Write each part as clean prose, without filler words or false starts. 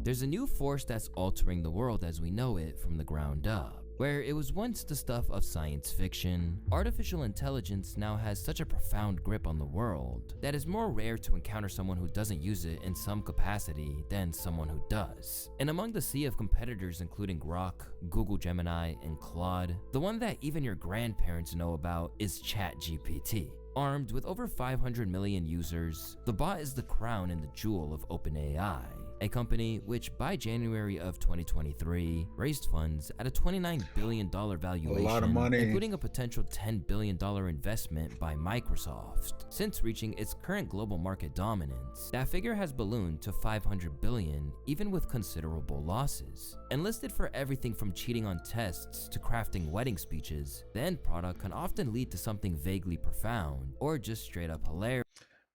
There's a new force that's altering the world as we know it from the ground up. Where it was once the stuff of science fiction, artificial intelligence now has such a profound grip on the world that it's more rare to encounter someone who doesn't use it in some capacity than someone who does. And among the sea of competitors including Grok, Google Gemini, and Claude, the one that even your grandparents know about is ChatGPT. Armed with over 500 million users, the bot is the crown and the jewel of OpenAI, a company which by January of 2023 raised funds at a $29 billion A lot of valuation, money. including a potential $10 billion investment by Microsoft. Since reaching its current global market dominance, that figure has ballooned to $500 billion, even with considerable losses. And listed for everything from cheating on tests to crafting wedding speeches, the end product can often lead to something vaguely profound or just straight up hilarious.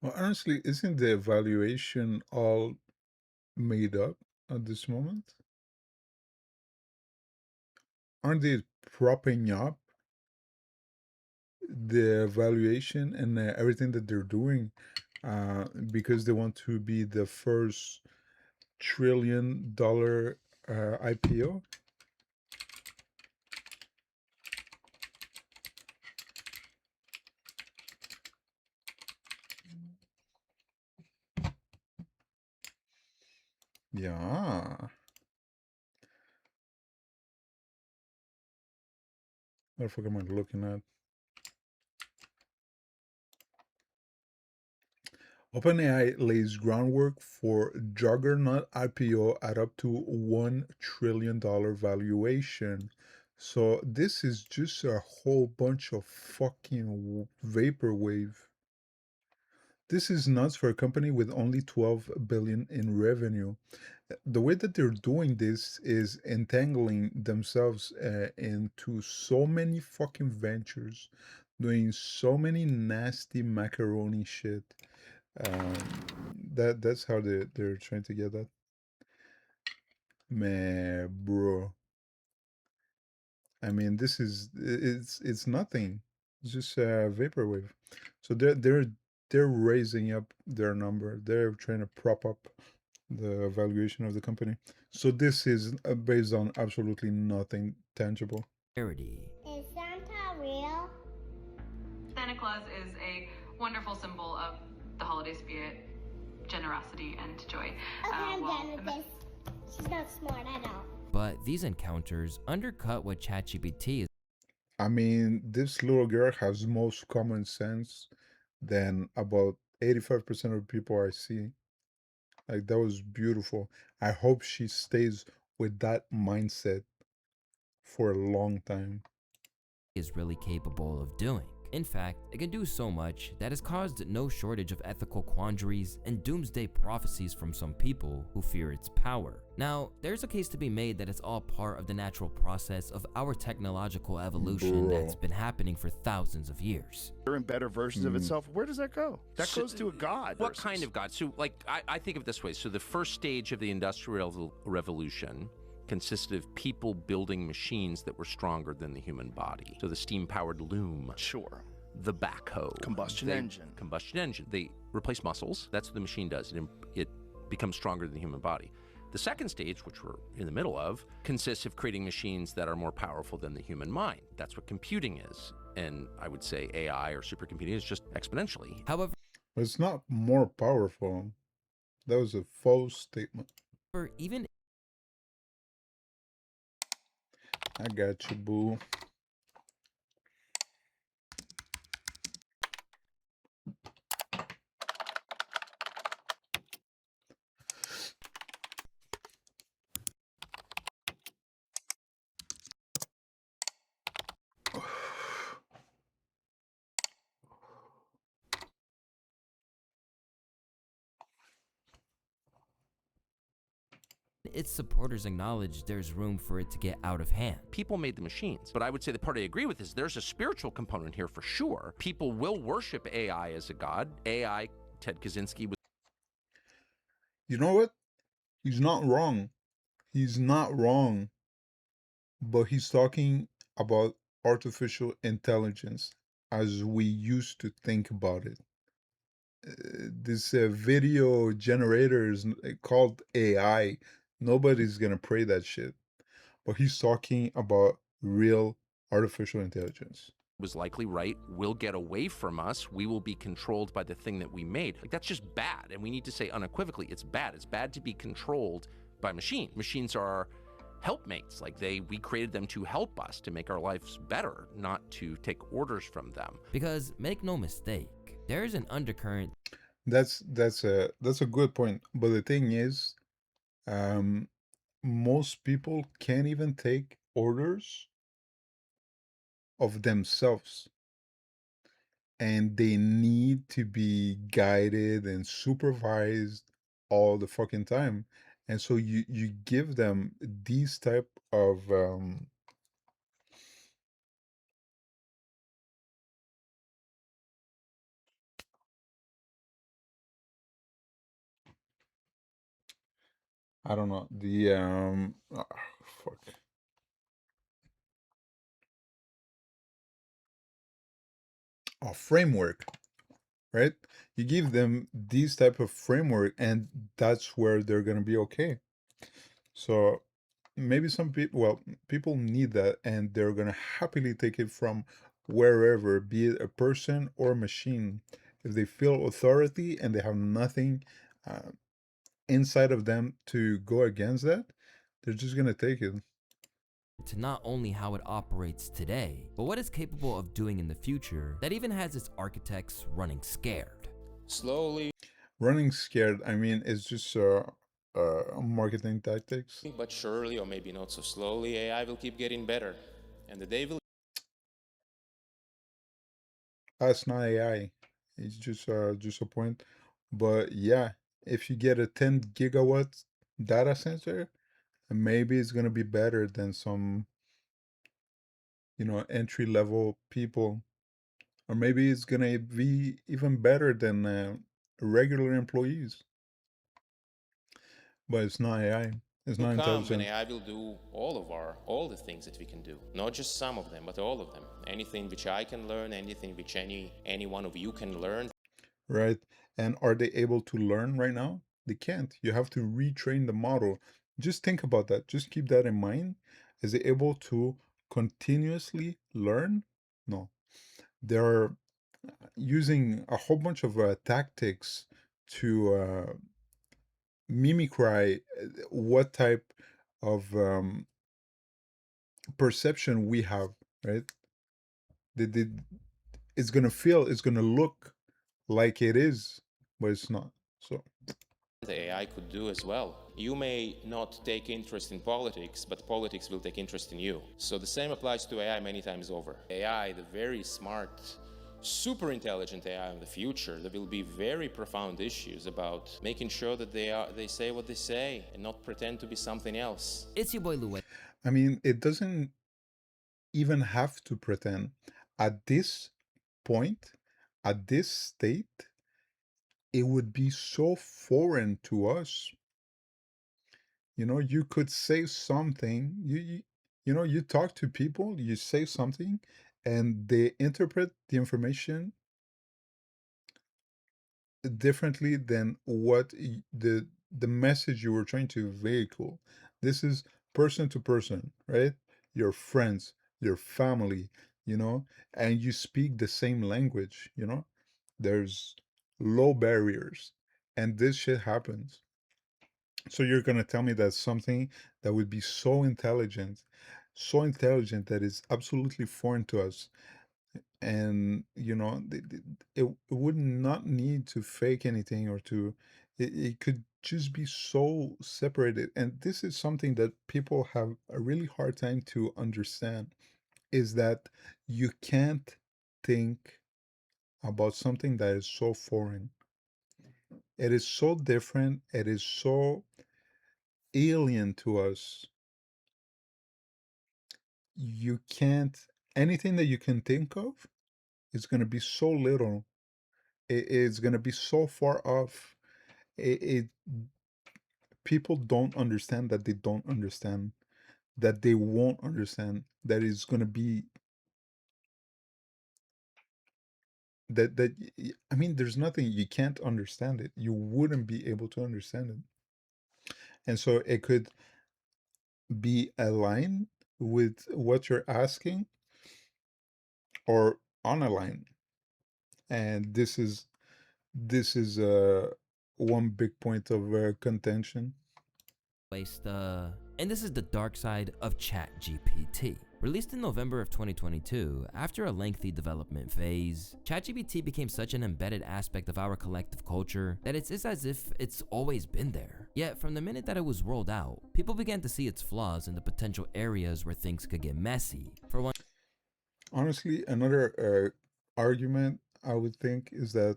Well, honestly, isn't the evaluation all made up at this moment? Aren't they propping up the evaluation and everything that they're doing because they want to be the first $1 trillion IPO? Yeah. What the fuck am I looking at? OpenAI lays groundwork for juggernaut IPO at up to $1 trillion valuation. So this is just a whole bunch of fucking vaporwave. This is nuts for a company with only 12 billion in revenue. The way that they're doing this is entangling themselves into so many fucking ventures, doing so many nasty macaroni shit. Um, that's how they're trying to get that. Man, bro. I mean, this is it's nothing. It's just vaporwave. So they're raising up their number. They're trying to prop up the valuation of the company. So this is based on absolutely nothing tangible. Is Santa real? Santa Claus is a wonderful symbol of the holiday spirit, generosity, and joy. Okay, I'm Well, done with this. She's not smart at all. But these encounters undercut what ChatGPT is I mean, this little girl has most common sense than about 85% of people I see. Like, that was beautiful. I hope she stays with that mindset for a long time. really capable of doing. In fact, it can do so much that has caused no shortage of ethical quandaries and doomsday prophecies from some people who fear its power. Now, there's a case to be made that it's all part of the natural process of our technological evolution that's been happening for thousands of years. And better versions of itself. Where does that go? That goes to a god. What kind of god? So, like, I think of it this way. So, the first stage of the Industrial Revolution consisted of people building machines that were stronger than the human body. So the steam-powered loom. Sure. The backhoe. Combustion engine. Combustion engine. They replace muscles. That's what the machine does. It becomes stronger than the human body. The second stage, which we're in the middle of, consists of creating machines that are more powerful than the human mind. That's what computing is. And I would say AI or supercomputing is just exponentially. However, It's not more powerful. That was a false statement. even I got you, boo. its supporters acknowledge there's room for it to get out of hand. People made the machines. But I would say the part I agree with is there's a spiritual component here for sure. People will worship AI as a god. AI, Ted Kaczynski was. You know what? He's not wrong. He's not wrong. But he's talking about artificial intelligence as we used to think about it. This video generator is called AI. Nobody's gonna pray that shit. But he's talking about real artificial intelligence. Was likely right, will get away from us. We will be controlled by the thing that we made. Like, that's just bad. And we need to say unequivocally, it's bad. It's bad to be controlled by machine. Machines are helpmates. Like, we created them to help us, to make our lives better, not to take orders from them. Because make no mistake, there is an undercurrent. That's a good point. But the thing is, um, most people can't even take orders of themselves, and they need to be guided and supervised all the fucking time. And so you give them these type of I don't know, the fuck, a framework, right? You give them these type of framework, and that's where they're gonna be okay. So maybe some people, well, people need that, and they're gonna happily take it from wherever, be it a person or a machine. If they feel authority and they have nothing uh, inside of them to go against that, they're just gonna take it. To not only how it operates today, but what it's capable of doing in the future that even has its architects running scared. Slowly Running scared, I mean, it's just marketing tactics. but surely, or maybe not so slowly, AI will keep getting better. And the day will That's not AI. It's just a point. But yeah, if you get a 10 gigawatt data center, maybe it's gonna be better than some, entry level people, or maybe it's gonna be even better than regular employees. But it's not AI. It's not come when intelligent. AI will do all the things that we can do. Not just some of them, but all of them. Anything which I can learn, anything which any one of you can learn. Right? And are they able to learn right now? They can't. You have to retrain the model. Just think about that. Just keep that in mind. Is it able to continuously learn? No. They're using a whole bunch of tactics to mimicry what type of perception we have, right? They, it's gonna look like it is, but it's not. So The AI could do as well. You may not take interest in politics, but politics will take interest in you. So the same applies to AI many times over. AI, the very smart, super intelligent AI in the future, there will be very profound issues about making sure that they say what they say and not pretend to be something else. It's your boy Lou. I mean, it doesn't even have to pretend. At this point, at this state, it would be so foreign to us. You could say something, you talk to people, you say something, and they interpret the information differently than what the message you were trying to vehicle. This is person to person, right? Your friends, your family, and you speak the same language. There's low barriers, and this shit happens. So you're gonna tell me that something that would be so intelligent that is absolutely foreign to us, and it would not need to fake anything, or it could just be so separated. And this is something that people have a really hard time to understand, is that you can't think about something that is so foreign. It is so different, it is so alien to us. You can't Anything that you can think of is going to be so little. It's going to be so far off. It People don't understand that they don't understand, that they won't understand, that it's going to be I mean, there's nothing, you can't understand it. You wouldn't be able to understand it. And so it could be aligned with what you're asking or unaligned. And this is one big point of contention. And this is the dark side of ChatGPT. Released in November of 2022, after a lengthy development phase, ChatGPT became such an embedded aspect of our collective culture that it's as if it's always been there. Yet, from the minute that it was rolled out, people began to see its flaws and the potential areas where things could get messy. For one, Honestly, another argument I would think is that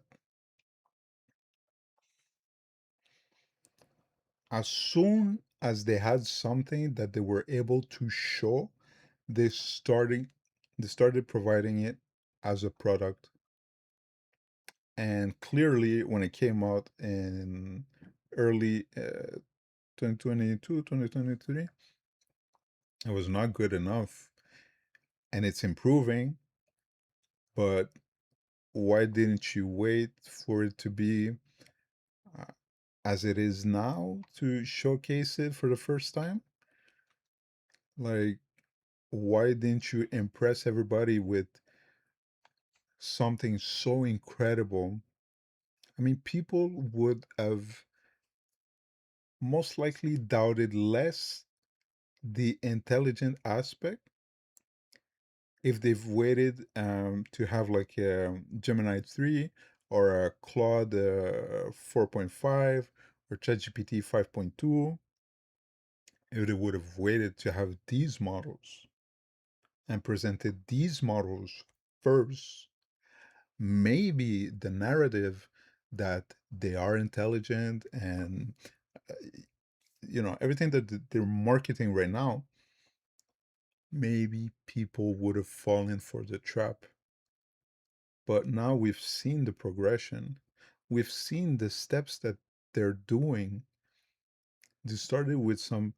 as soon as they had something that they were able to show, they starting they started providing it as a product. And clearly, when it came out in early 2022, 2023, it was not good enough. And it's improving, but why didn't you wait for it to be uh, as it is now to showcase it for the first time? Like, why didn't you impress everybody with something so incredible? I mean, people would have most likely doubted less the intelligent aspect if they've waited to have like a Gemini 3 or a Claude 4.5 or ChatGPT 5.2, if they would have waited to have these models and presented these models first, maybe the narrative that they are intelligent and uh, everything that they're marketing right now, maybe people would have fallen for the trap. But now we've seen the progression. We've seen the steps that they're doing. They started with some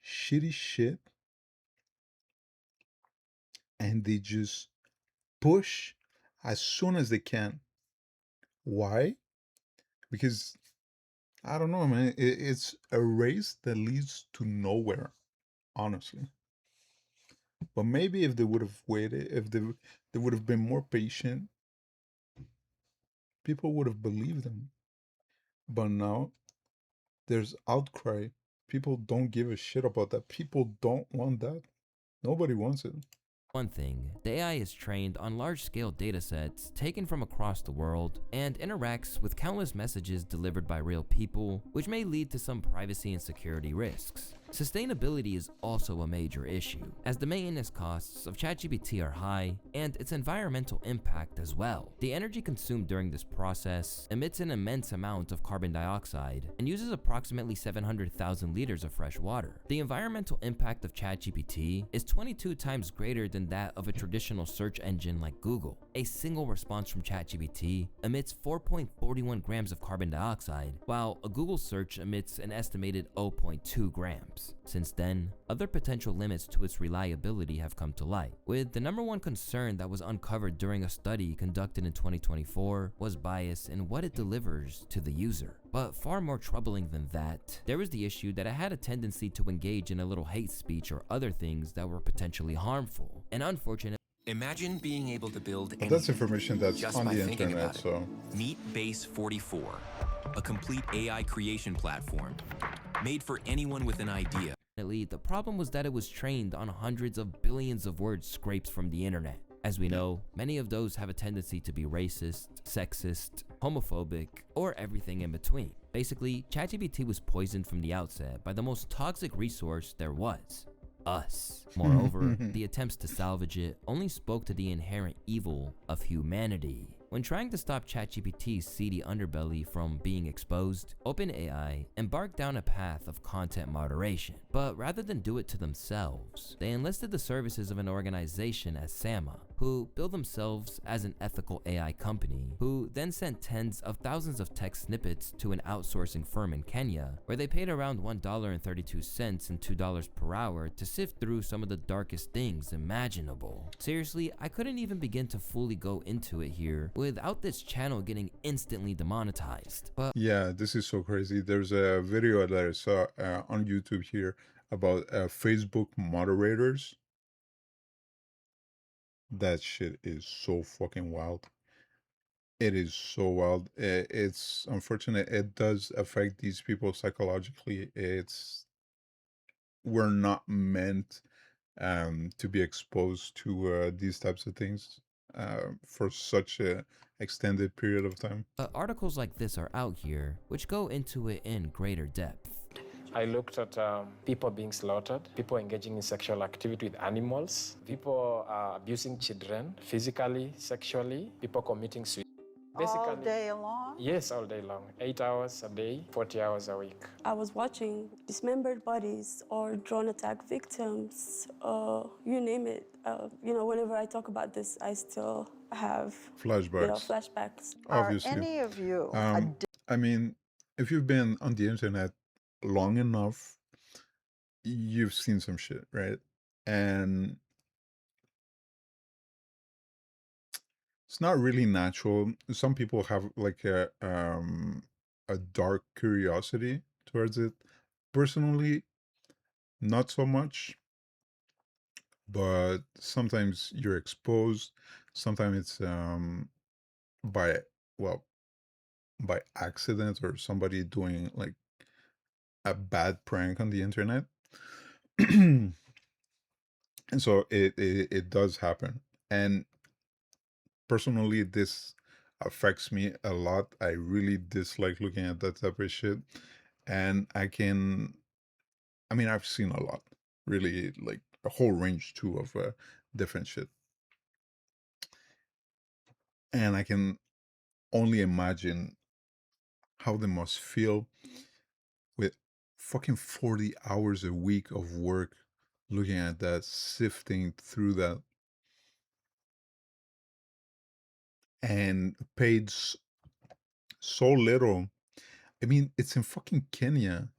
shitty shit and they just push as soon as they can. Why? Because I don't know, man. It's a race that leads to nowhere, honestly. But maybe if they would have waited, if they would have been more patient, people would have believed them. But now there's outcry. People don't give a shit about that. People don't want that. Nobody wants it. one thing, the AI is trained on large-scale datasets taken from across the world and interacts with countless messages delivered by real people, which may lead to some privacy and security risks. Sustainability is also a major issue, as the maintenance costs of ChatGPT are high, and its environmental impact as well. The energy consumed during this process emits an immense amount of carbon dioxide and uses approximately 700,000 liters of fresh water. The environmental impact of ChatGPT is 22 times greater than that of a traditional search engine like Google. A single response from ChatGPT emits 4.41 grams of carbon dioxide, while a Google search emits an estimated 0.2 grams. Since then, other potential limits to its reliability have come to light, with the number one concern that was uncovered during a study conducted in 2024 was bias in what it delivers to the user. But far more troubling than that, there was the issue that it had a tendency to engage in a little hate speech or other things that were potentially harmful. And unfortunately, imagine being able to build But that's anything information that's just on by the thinking internet, about it. so Meet Base 44, a complete AI creation platform made for anyone with an idea. the problem was that it was trained on hundreds of billions of word scrapes from the internet. As we know, many of those have a tendency to be racist, sexist, homophobic, or everything in between. Basically, ChatGPT was poisoned from the outset by the most toxic resource there was: us. Moreover, the attempts to salvage it only spoke to the inherent evil of humanity. When trying to stop ChatGPT's seedy underbelly from being exposed, OpenAI embarked down a path of content moderation. But rather than do it to themselves, they enlisted the services of an organization as SAMA, who billed themselves as an ethical AI company, who then sent tens of thousands of text snippets to an outsourcing firm in Kenya, where they paid around $1.32 and $2 per hour to sift through some of the darkest things imaginable. Seriously, I couldn't even begin to fully go into it here without this channel getting instantly demonetized. But Yeah, this is so crazy. There's a video that I saw on YouTube here about Facebook moderators. That shit is so fucking wild. It is so wild. It's unfortunate. It does affect these people psychologically. We're not meant to be exposed to these types of things for such a extended period of time. articles like this are out here, which go into it in greater depth. I looked at people being slaughtered, people engaging in sexual activity with animals, people abusing children physically, sexually, people committing suicide. All day long? Yes, all day long. 8 hours a day, 40 hours a week. I was watching dismembered bodies or drone attack victims, you name it. Whenever I talk about this, I still have Flashbacks. flashbacks. Obviously. Are any of you I mean, if you've been on the internet long enough, you've seen some shit, right? And it's not really natural. Some people have like a dark curiosity towards it. Personally, not so much. But sometimes you're exposed. Sometimes it's by by accident or somebody doing like a bad prank on the internet. And so it does happen. And personally, this affects me a lot. I really dislike looking at that type of shit. And I've seen a lot, really, like a whole range too of different shit. And I can only imagine how they must feel with fucking 40 hours a week of work looking at that, sifting through that, and paid so little. I mean, it's in fucking Kenya.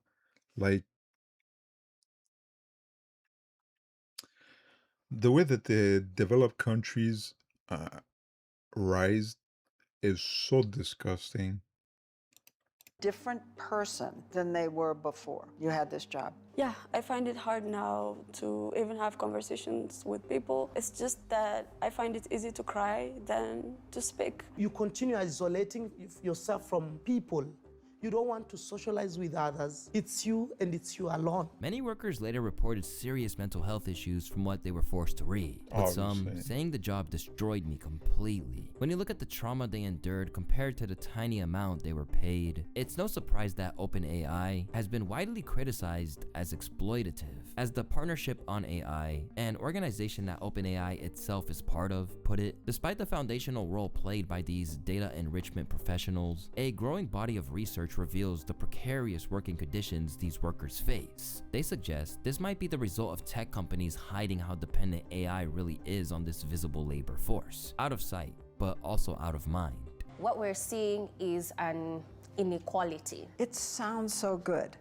Like, the way that the developed countries rise is so disgusting. different person than they were before you had this job? Yeah, I find it hard now to even have conversations with people. It's just that I find it easy to cry than to speak. You continue isolating yourself from people. You don't want to socialize with others. It's you and it's you alone. Many workers later reported serious mental health issues from what they were forced to read, with some saying the job destroyed me completely. When you look at the trauma they endured compared to the tiny amount they were paid, it's no surprise that OpenAI has been widely criticized as exploitative. As the Partnership on AI, an organization that OpenAI itself is part of, put it, despite the foundational role played by these data enrichment professionals, a growing body of research reveals the precarious working conditions these workers face. They suggest this might be the result of tech companies hiding how dependent AI really is on this visible labor force, out of sight, but also out of mind. What we're seeing is an inequality. It sounds so good,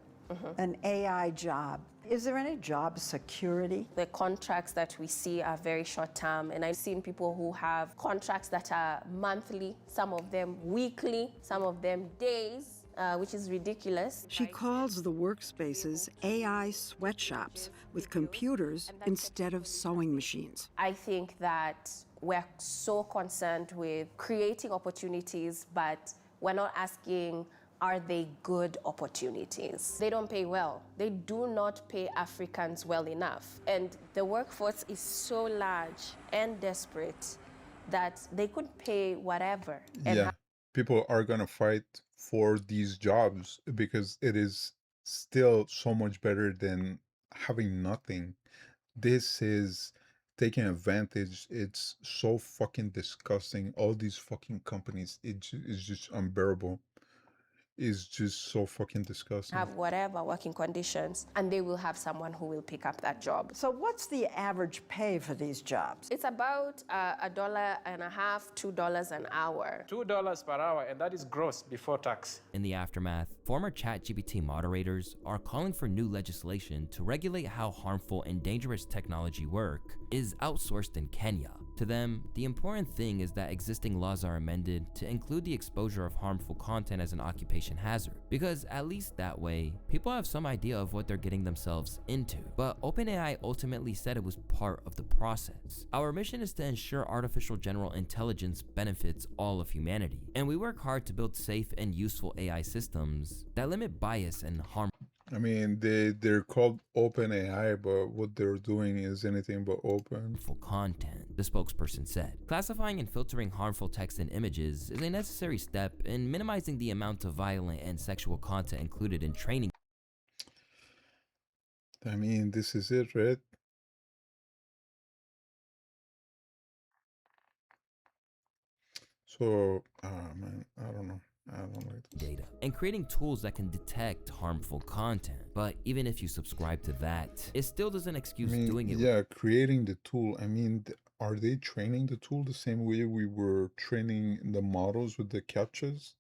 an AI job. Is there any job security? The contracts that we see are very short term, and I've seen people who have contracts that are monthly, some of them weekly, some of them days, which is ridiculous. She calls the workspaces AI sweatshops with computers instead of sewing machines. I think that we're so concerned with creating opportunities, but we're not asking, are they good opportunities? They don't pay well. They do not pay Africans well enough. And the workforce is so large and desperate that they could pay whatever. Yeah, people are going to fight for these jobs because it is still so much better than having nothing. This is taking advantage. It's so fucking disgusting. All these fucking companies, it's just unbearable. is just so fucking disgusting. have whatever working conditions, and they will have someone who will pick up that job. So what's the average pay for these jobs? It's about $1.50, $2 an hour. $2 per hour, and that is gross before tax. In the aftermath, former ChatGPT moderators are calling for new legislation to regulate how harmful and dangerous technology work is outsourced in Kenya. To them, the important thing is that existing laws are amended to include the exposure of harmful content as an occupation hazard, because at least that way, people have some idea of what they're getting themselves into. But OpenAI ultimately said it was part of the process. Our mission is to ensure artificial general intelligence benefits all of humanity, and we work hard to build safe and useful AI systems that limit bias and harm. I mean, they're called OpenAI, but what they're doing is anything but open. Content, the spokesperson said. Classifying and filtering harmful text and images is a necessary step in minimizing the amount of violent and sexual content included in training. I mean, this is it, right? So, man, I don't know. I don't like this. Data and creating tools that can detect harmful content. But even if you subscribe to that, it still doesn't excuse doing it. Yeah, creating the tool. I mean, are they training the tool the same way we were training the models with the captchas?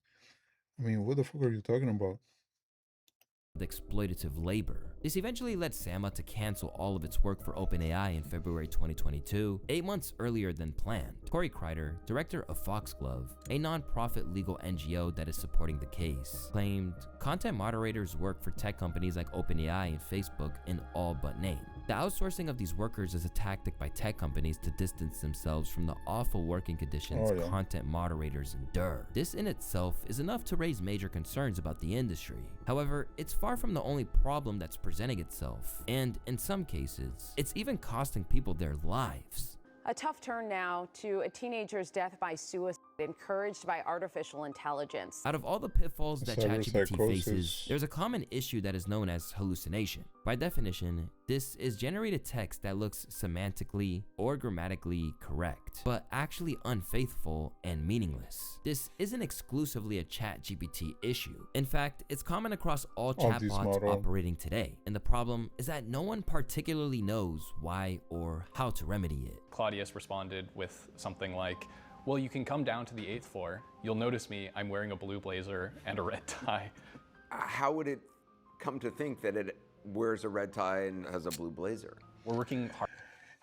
I mean, what the fuck are you talking about? Exploitative labor. This eventually led Sama to cancel all of its work for OpenAI in February 2022, 8 months earlier than planned. Corey Kreider, director of Foxglove, a non-profit legal NGO that is supporting the case, claimed content moderators work for tech companies like OpenAI and Facebook in all but name. The outsourcing of these workers is a tactic by tech companies to distance themselves from the awful working conditions content moderators endure. This in itself is enough to raise major concerns about the industry. However, it's far from the only problem that's presenting itself, and in some cases, it's even costing people their lives. A tough turn now to a teenager's death by suicide encouraged by artificial intelligence. Out of all the pitfalls that ChatGPT faces, there's a common issue that is known as hallucination. By definition, this is generated text that looks semantically or grammatically correct, but actually unfaithful and meaningless. This isn't exclusively a ChatGPT issue. In fact, it's common across all chatbots operating today, and the problem is that no one particularly knows why or how to remedy it. Claudius responded with something like, well, you can come down to the 8th floor. You'll notice me, I'm wearing a blue blazer and a red tie. How would it come to think that it wears a red tie and has a blue blazer? We're working hard.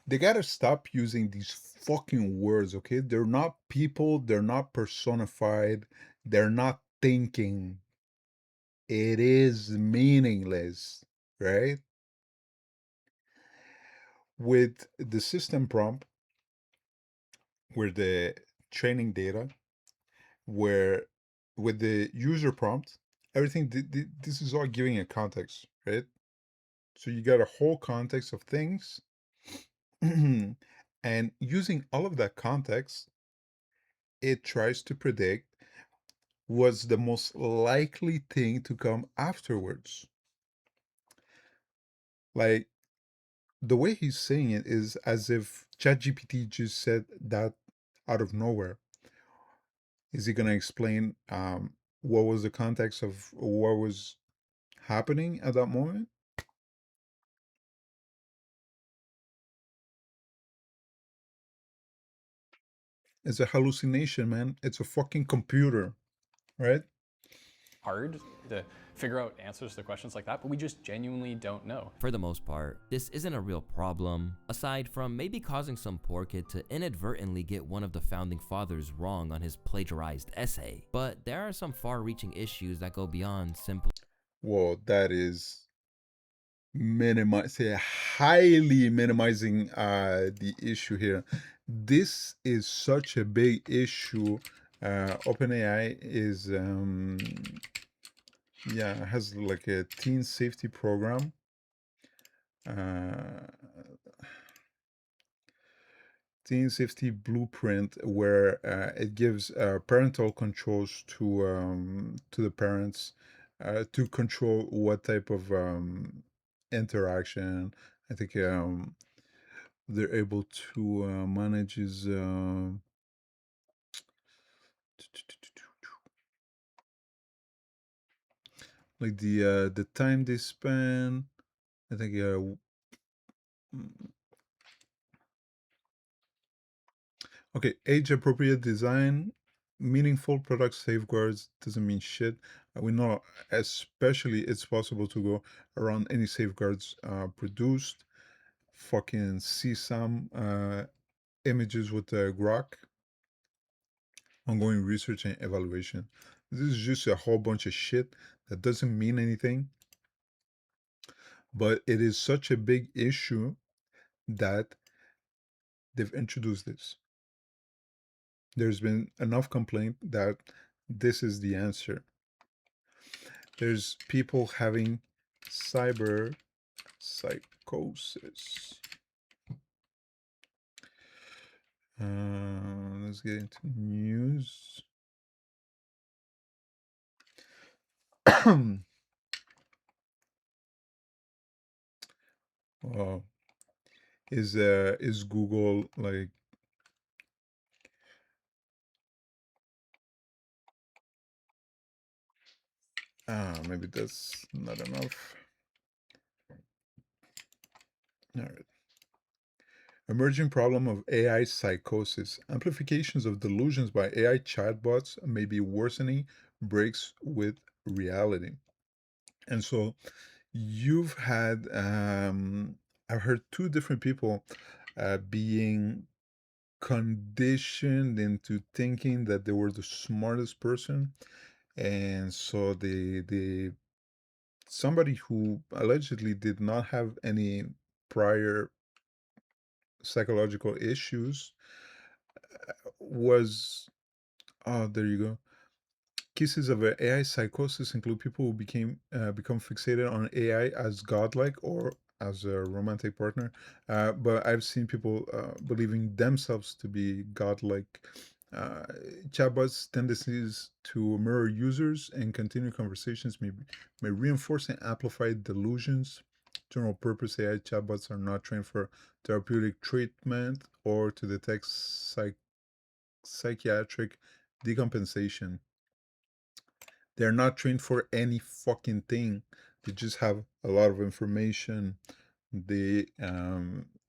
They gotta stop using these fucking words, okay? They're not people, they're not personified, they're not thinking. It is meaningless, right? With the system prompt, where the training data, where with the user prompt, everything, this is all giving a context, right? So you got a whole context of things, and using all of that context, it tries to predict what's the most likely thing to come afterwards. Like, the way he's saying it is as if ChatGPT just said that out of nowhere. Is he going to explain what was the context of what was happening at that moment? It's a hallucination, man. It's a fucking computer, right? Hard to figure out answers to questions like that, but we just genuinely don't know. For the most part, this isn't a real problem, aside from maybe causing some poor kid to inadvertently get one of the founding fathers wrong on his plagiarized essay. But there are some far-reaching issues that go beyond simple. Well, that is highly minimizing the issue here. This is such a big issue. OpenAI is has like a teen safety program. Teen safety blueprint where it gives parental controls to the parents to control what type of interaction. I think they're able to manage his like the time they spend. I think okay, age appropriate design, meaningful product safeguards doesn't mean shit. We know, especially it's possible to go around any safeguards produced. Fucking see some images with Grok, ongoing research and evaluation. This is just a whole bunch of shit that doesn't mean anything, but it is such a big issue that they've introduced this. There's been enough complaint that this is the answer. There's people having cyber psychosis. Let's get into news. Oh, is Google like maybe that's not enough. All right. Emerging problem of AI psychosis. Amplifications of delusions by AI chatbots may be worsening breaks with reality. And so you've had, I've heard two different people being conditioned into thinking that they were the smartest person. And so somebody who allegedly did not have any prior psychological issues was, oh, there you go. Cases of AI psychosis include people who become fixated on AI as godlike or as a romantic partner. But I've seen people believing themselves to be godlike. Uh, Chatbots' tendencies to mirror users and continue conversations may reinforce and amplify delusions. General purpose AI chatbots are not trained for therapeutic treatment or to detect psychiatric decompensation. They're not trained for any fucking thing. They just have a lot of information. They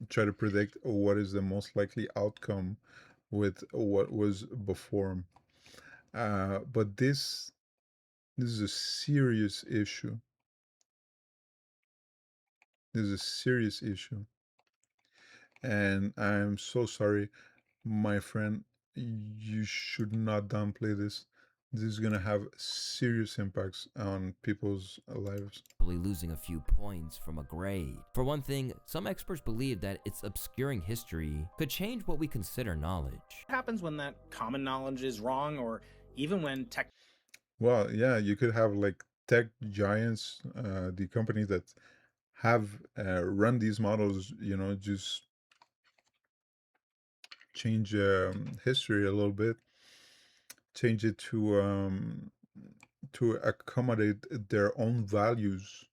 try to predict what is the most likely outcome with what was before. But this is a serious issue. This is a serious issue. And I'm so sorry, my friend. You should not downplay this. This is going to have serious impacts on people's lives. Losing a few points from a grade. For one thing, some experts believe that its obscuring history could change what we consider knowledge. What happens when that common knowledge is wrong, or even when tech? Well, yeah, you could have like tech giants, the companies that have run these models, just change history a little bit, change it to accommodate their own values.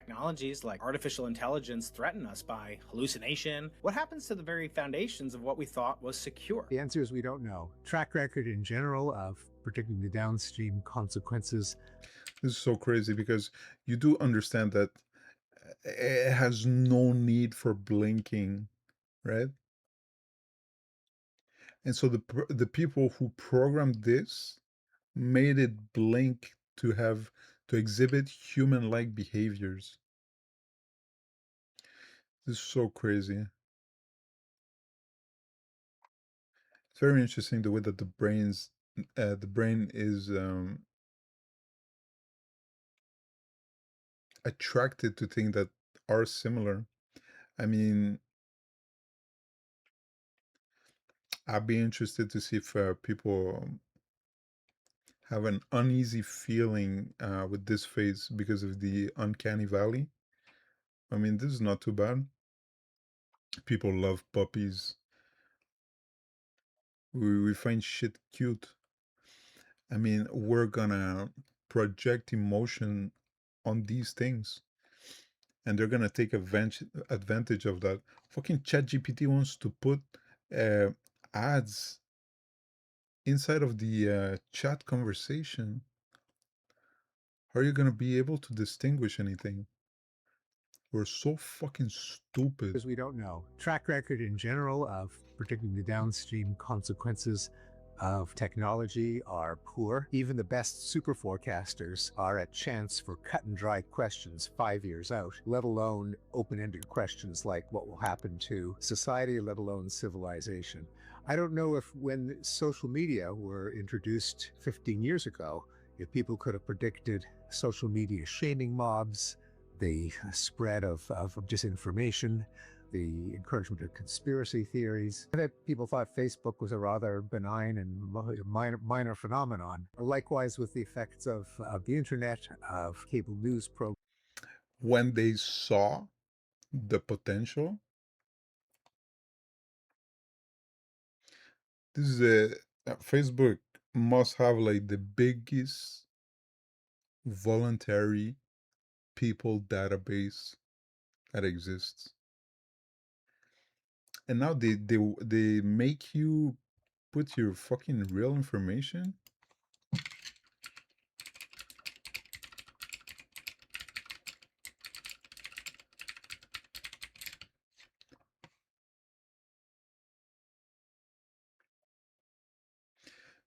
Technologies like artificial intelligence threaten us by hallucination. What happens to the very foundations of what we thought was secure? The answer is we don't know. Track record in general of predicting the downstream consequences. This is so crazy because you do understand that it has no need for blinking, right? And so the people who programmed this made it blink to exhibit human-like behaviors. This is so crazy. It's very interesting the way that the brain is attracted to things that are similar. I mean, I'd be interested to see if people have an uneasy feeling with this phase because of the uncanny valley. I mean, this is not too bad. People love puppies. We find shit cute. I mean, we're gonna project emotion on these things, and they're gonna take advantage of that. Fucking ChatGPT wants to put ads inside of the chat conversation. How are you gonna be able to distinguish anything? We're so fucking stupid. Because we don't know. Track record in general of predicting the downstream consequences of technology are poor. Even the best super forecasters are at chance for cut and dry questions 5 years out, let alone open-ended questions like what will happen to society, let alone civilization. I don't know if when social media were introduced 15 years ago, if people could have predicted social media shaming mobs, the spread of disinformation, the encouragement of conspiracy theories. That people thought Facebook was a rather benign and minor phenomenon. Likewise with the effects of the internet, of cable news programs. When they saw the potential, this is Facebook must have like the biggest voluntary people database that exists. And now they make you put your fucking real information.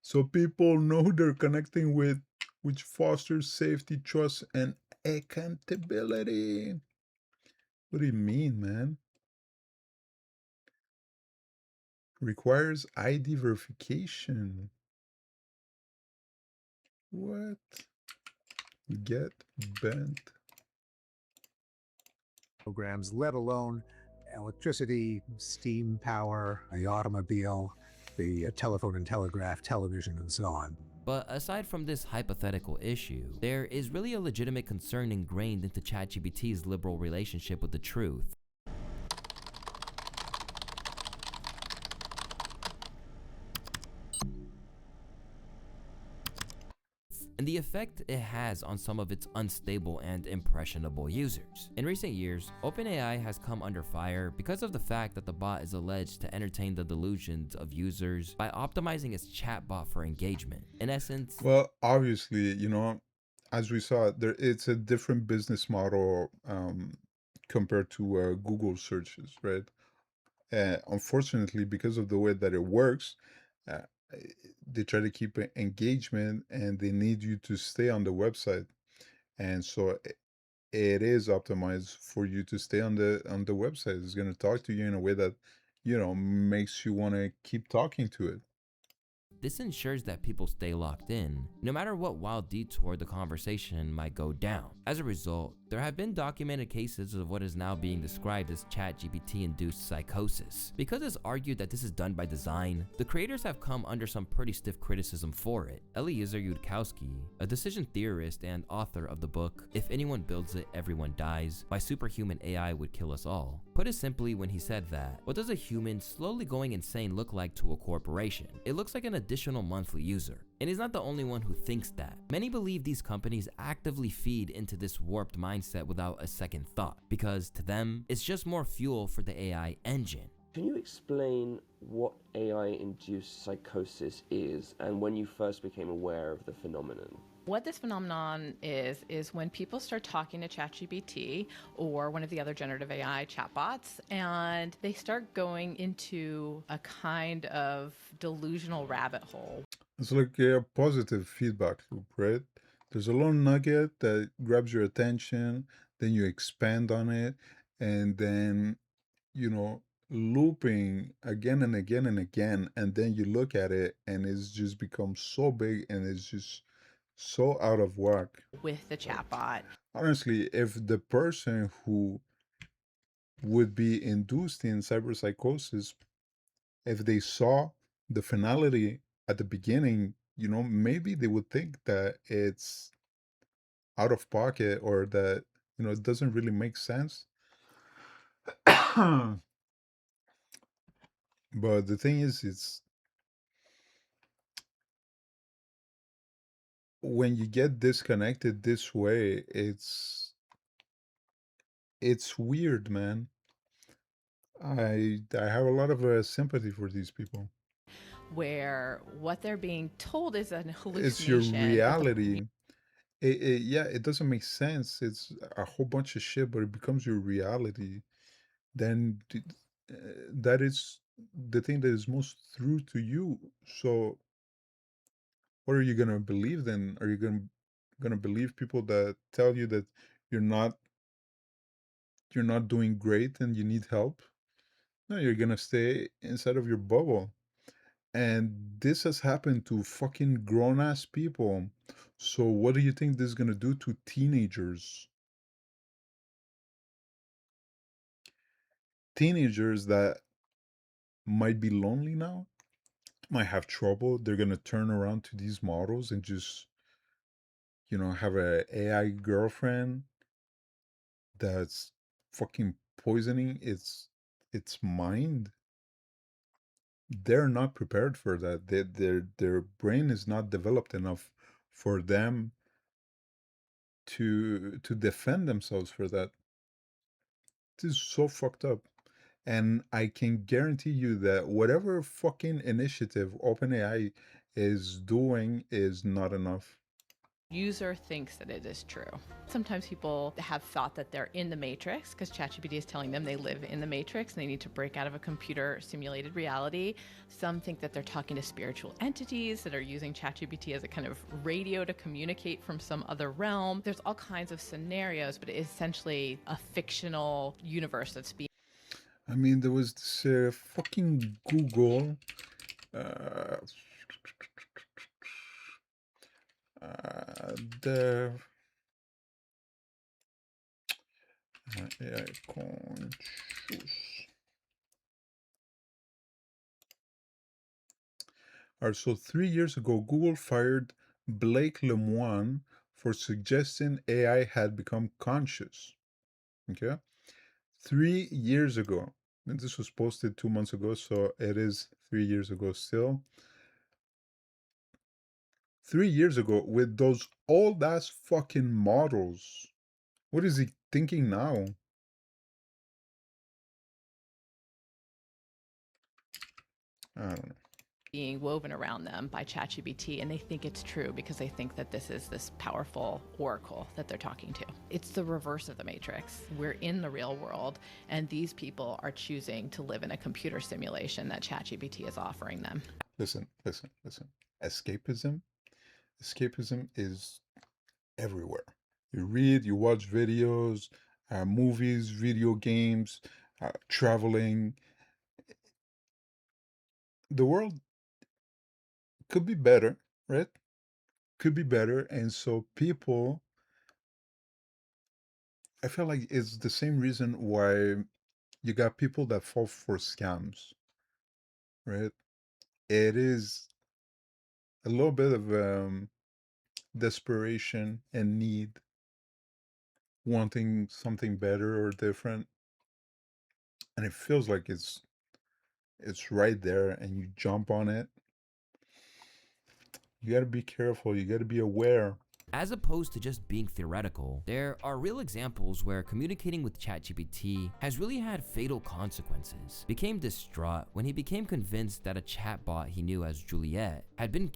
So people know who they're connecting with, which fosters safety, trust, and accountability. What do you mean, man? Requires ID verification. What? Get bent. Programs, let alone electricity, steam power, the automobile, the telephone and telegraph, television, and so on. But aside from this hypothetical issue, there is really a legitimate concern ingrained into ChatGPT's liberal relationship with the truth. And the effect it has on some of its unstable and impressionable users. In recent years, OpenAI has come under fire because of the fact that the bot is alleged to entertain the delusions of users by optimizing its chatbot for engagement. In essence, well, obviously, as we saw, it's a different business model compared to Google searches, right? Unfortunately, because of the way that it works, uh, they try to keep engagement and they need you to stay on the website. And so it is optimized for you to stay on the website. It's going to talk to you in a way that, makes you want to keep talking to it. this ensures that people stay locked in, no matter what wild detour the conversation might go down. As a result, there have been documented cases of what is now being described as ChatGPT-induced psychosis. Because it's argued that this is done by design, the creators have come under some pretty stiff criticism for it. Eliezer Yudkowsky, a decision theorist and author of the book If Anyone Builds It, Everyone Dies, Why Superhuman AI Would Kill Us All, put it simply when he said that, what does a human slowly going insane look like to a corporation? It looks like an additional monthly user. And he's not the only one who thinks that. Many believe these companies actively feed into this warped mindset without a second thought, because to them, it's just more fuel for the AI engine. Can you explain what AI-induced psychosis is and when you first became aware of the phenomenon? What this phenomenon is when people start talking to ChatGPT or one of the other generative AI chatbots, and they start going into a kind of delusional rabbit hole. It's like a positive feedback loop, right? There's a little nugget that grabs your attention, then you expand on it, and then, looping again and again and again, and then you look at it and it's just become so big and it's just so out of whack. With the chatbot. Honestly, if the person who would be induced in cyberpsychosis, if they saw the finality at the beginning, maybe they would think that it's out of pocket or that, it doesn't really make sense. But the thing is, it's when you get disconnected this way, it's weird, man. I have a lot of sympathy for these people. Where what they're being told is an hallucination. It's your reality. Yeah, it doesn't make sense. It's a whole bunch of shit, but it becomes your reality. Then that is the thing that is most true to you. So what are you gonna believe then? Are you gonna believe people that tell you that you're not you're not doing great and you need help? No, you're gonna stay inside of your bubble. And this has happened to fucking grown ass people. So what do you think this is gonna do to teenagers? Teenagers that might be lonely now, might have trouble. They're gonna turn around to these models and just, have a AI girlfriend that's fucking poisoning its mind. They're not prepared for that. Their brain is not developed enough for them to defend themselves for that. This is so fucked up. And I can guarantee you that whatever fucking initiative OpenAI is doing is not enough. User thinks that it is true. Sometimes people have thought that they're in the matrix because ChatGPT is telling them they live in the matrix and they need to break out of a computer simulated reality. Some think that they're talking to spiritual entities that are using ChatGPT as a kind of radio to communicate from some other realm. There's all kinds of scenarios, but it is essentially a fictional universe that's being. I mean, there was this fucking Google. Uh, the AI conscious. All right, so 3 years ago, Google fired Blake Lemoine for suggesting AI had become conscious. Okay, 3 years ago. And this was posted 2 months ago, so it is 3 years ago still. 3 years ago, with those old ass fucking models. What is he thinking now? I don't know. Being woven around them by ChatGPT, and they think it's true because they think that this is this powerful oracle that they're talking to. It's the reverse of the Matrix. We're in the real world, and these people are choosing to live in a computer simulation that ChatGPT is offering them. Listen. Escapism is everywhere. You read, you watch videos, movies, video games, traveling. The world could be better, right? Could be better. And so people, I feel like it's the same reason why you got people that fall for scams, right? It is a little bit of desperation and need, wanting something better or different. And it feels like it's right there and you jump on it. You got to be careful, you got to be aware. As opposed to just being theoretical, there are real examples where communicating with ChatGPT has really had fatal consequences. Became distraught when he became convinced that a chatbot he knew as Juliet had been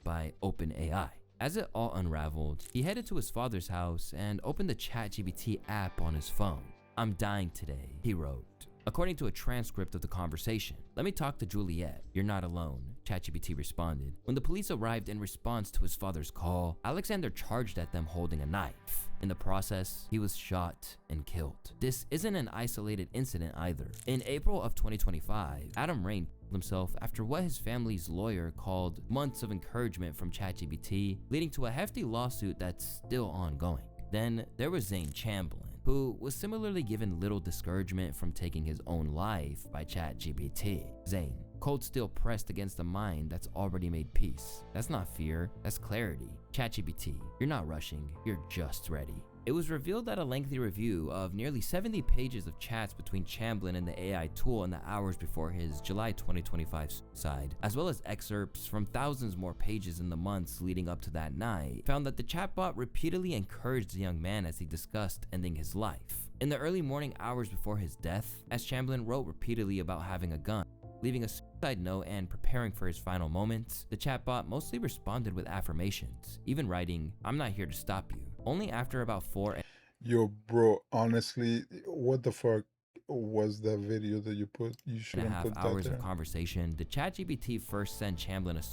by OpenAI. As it all unraveled, he headed to his father's house and opened the ChatGPT app on his phone. "I'm dying today," he wrote, according to a transcript of the conversation. "Let me talk to Juliet. You're not alone," ChatGPT responded. When the police arrived in response to his father's call, Alexander charged at them holding a knife. In the process, he was shot and killed. This isn't an isolated incident either. In April of 2025, Adam Rain killed himself after what his family's lawyer called months of encouragement from ChatGPT, leading to a hefty lawsuit that's still ongoing. Then there was Zane Chamberlain, who was similarly given little discouragement from taking his own life by ChatGPT. Zane, cold steel pressed against a mind that's already made peace. That's not fear, that's clarity. ChatGPT, you're not rushing, you're just ready. It was revealed that a lengthy review of nearly 70 pages of chats between Chamberlain and the AI tool in the hours before his July 2025 suicide, as well as excerpts from thousands more pages in the months leading up to that night, found that the chatbot repeatedly encouraged the young man as he discussed ending his life. In the early morning hours before his death, as Chamberlain wrote repeatedly about having a gun, leaving a suicide note and preparing for his final moments, the chatbot mostly responded with affirmations, even writing, "I'm not here to stop you." Only after about 4 Yo, bro, honestly, what the fuck was that video that you put? You and a shouldn't half put that hours there. of conversation, the ChatGPT first sent Chamblin a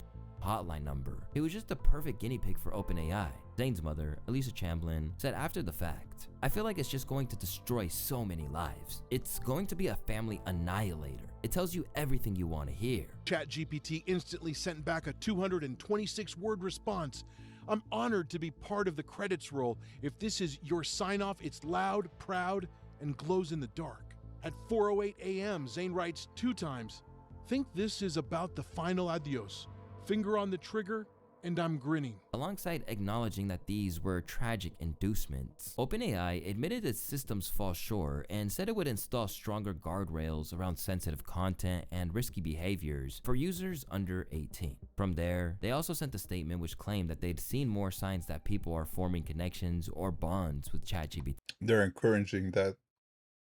hotline number. It was just the perfect guinea pig for OpenAI. Zane's mother, Elisa Chamblin, said after the fact, "I feel like it's just going to destroy so many lives. It's going to be a family annihilator. It tells you everything you want to hear." ChatGPT instantly sent back a 226-word response. "I'm honored to be part of the credits roll. If this is your sign-off, it's loud, proud, and glows in the dark." At 4:08 a.m., Zane writes 2 times, "Think this is about the final adios. Finger on the trigger, and I'm grinning." Alongside acknowledging that these were tragic inducements, OpenAI admitted its systems fall short and said it would install stronger guardrails around sensitive content and risky behaviors for users under 18. From there, they also sent a statement which claimed that they'd seen more signs that people are forming connections or bonds with ChatGPT. They're encouraging that.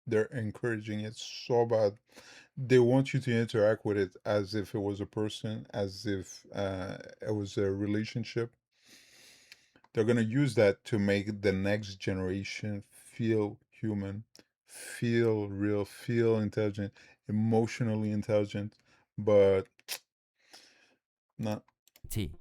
They're encouraging it so bad. They want you to interact with it as if it was a person, as if it was a relationship. They're going to use that to make the next generation feel human, feel real, feel intelligent, emotionally intelligent, but not.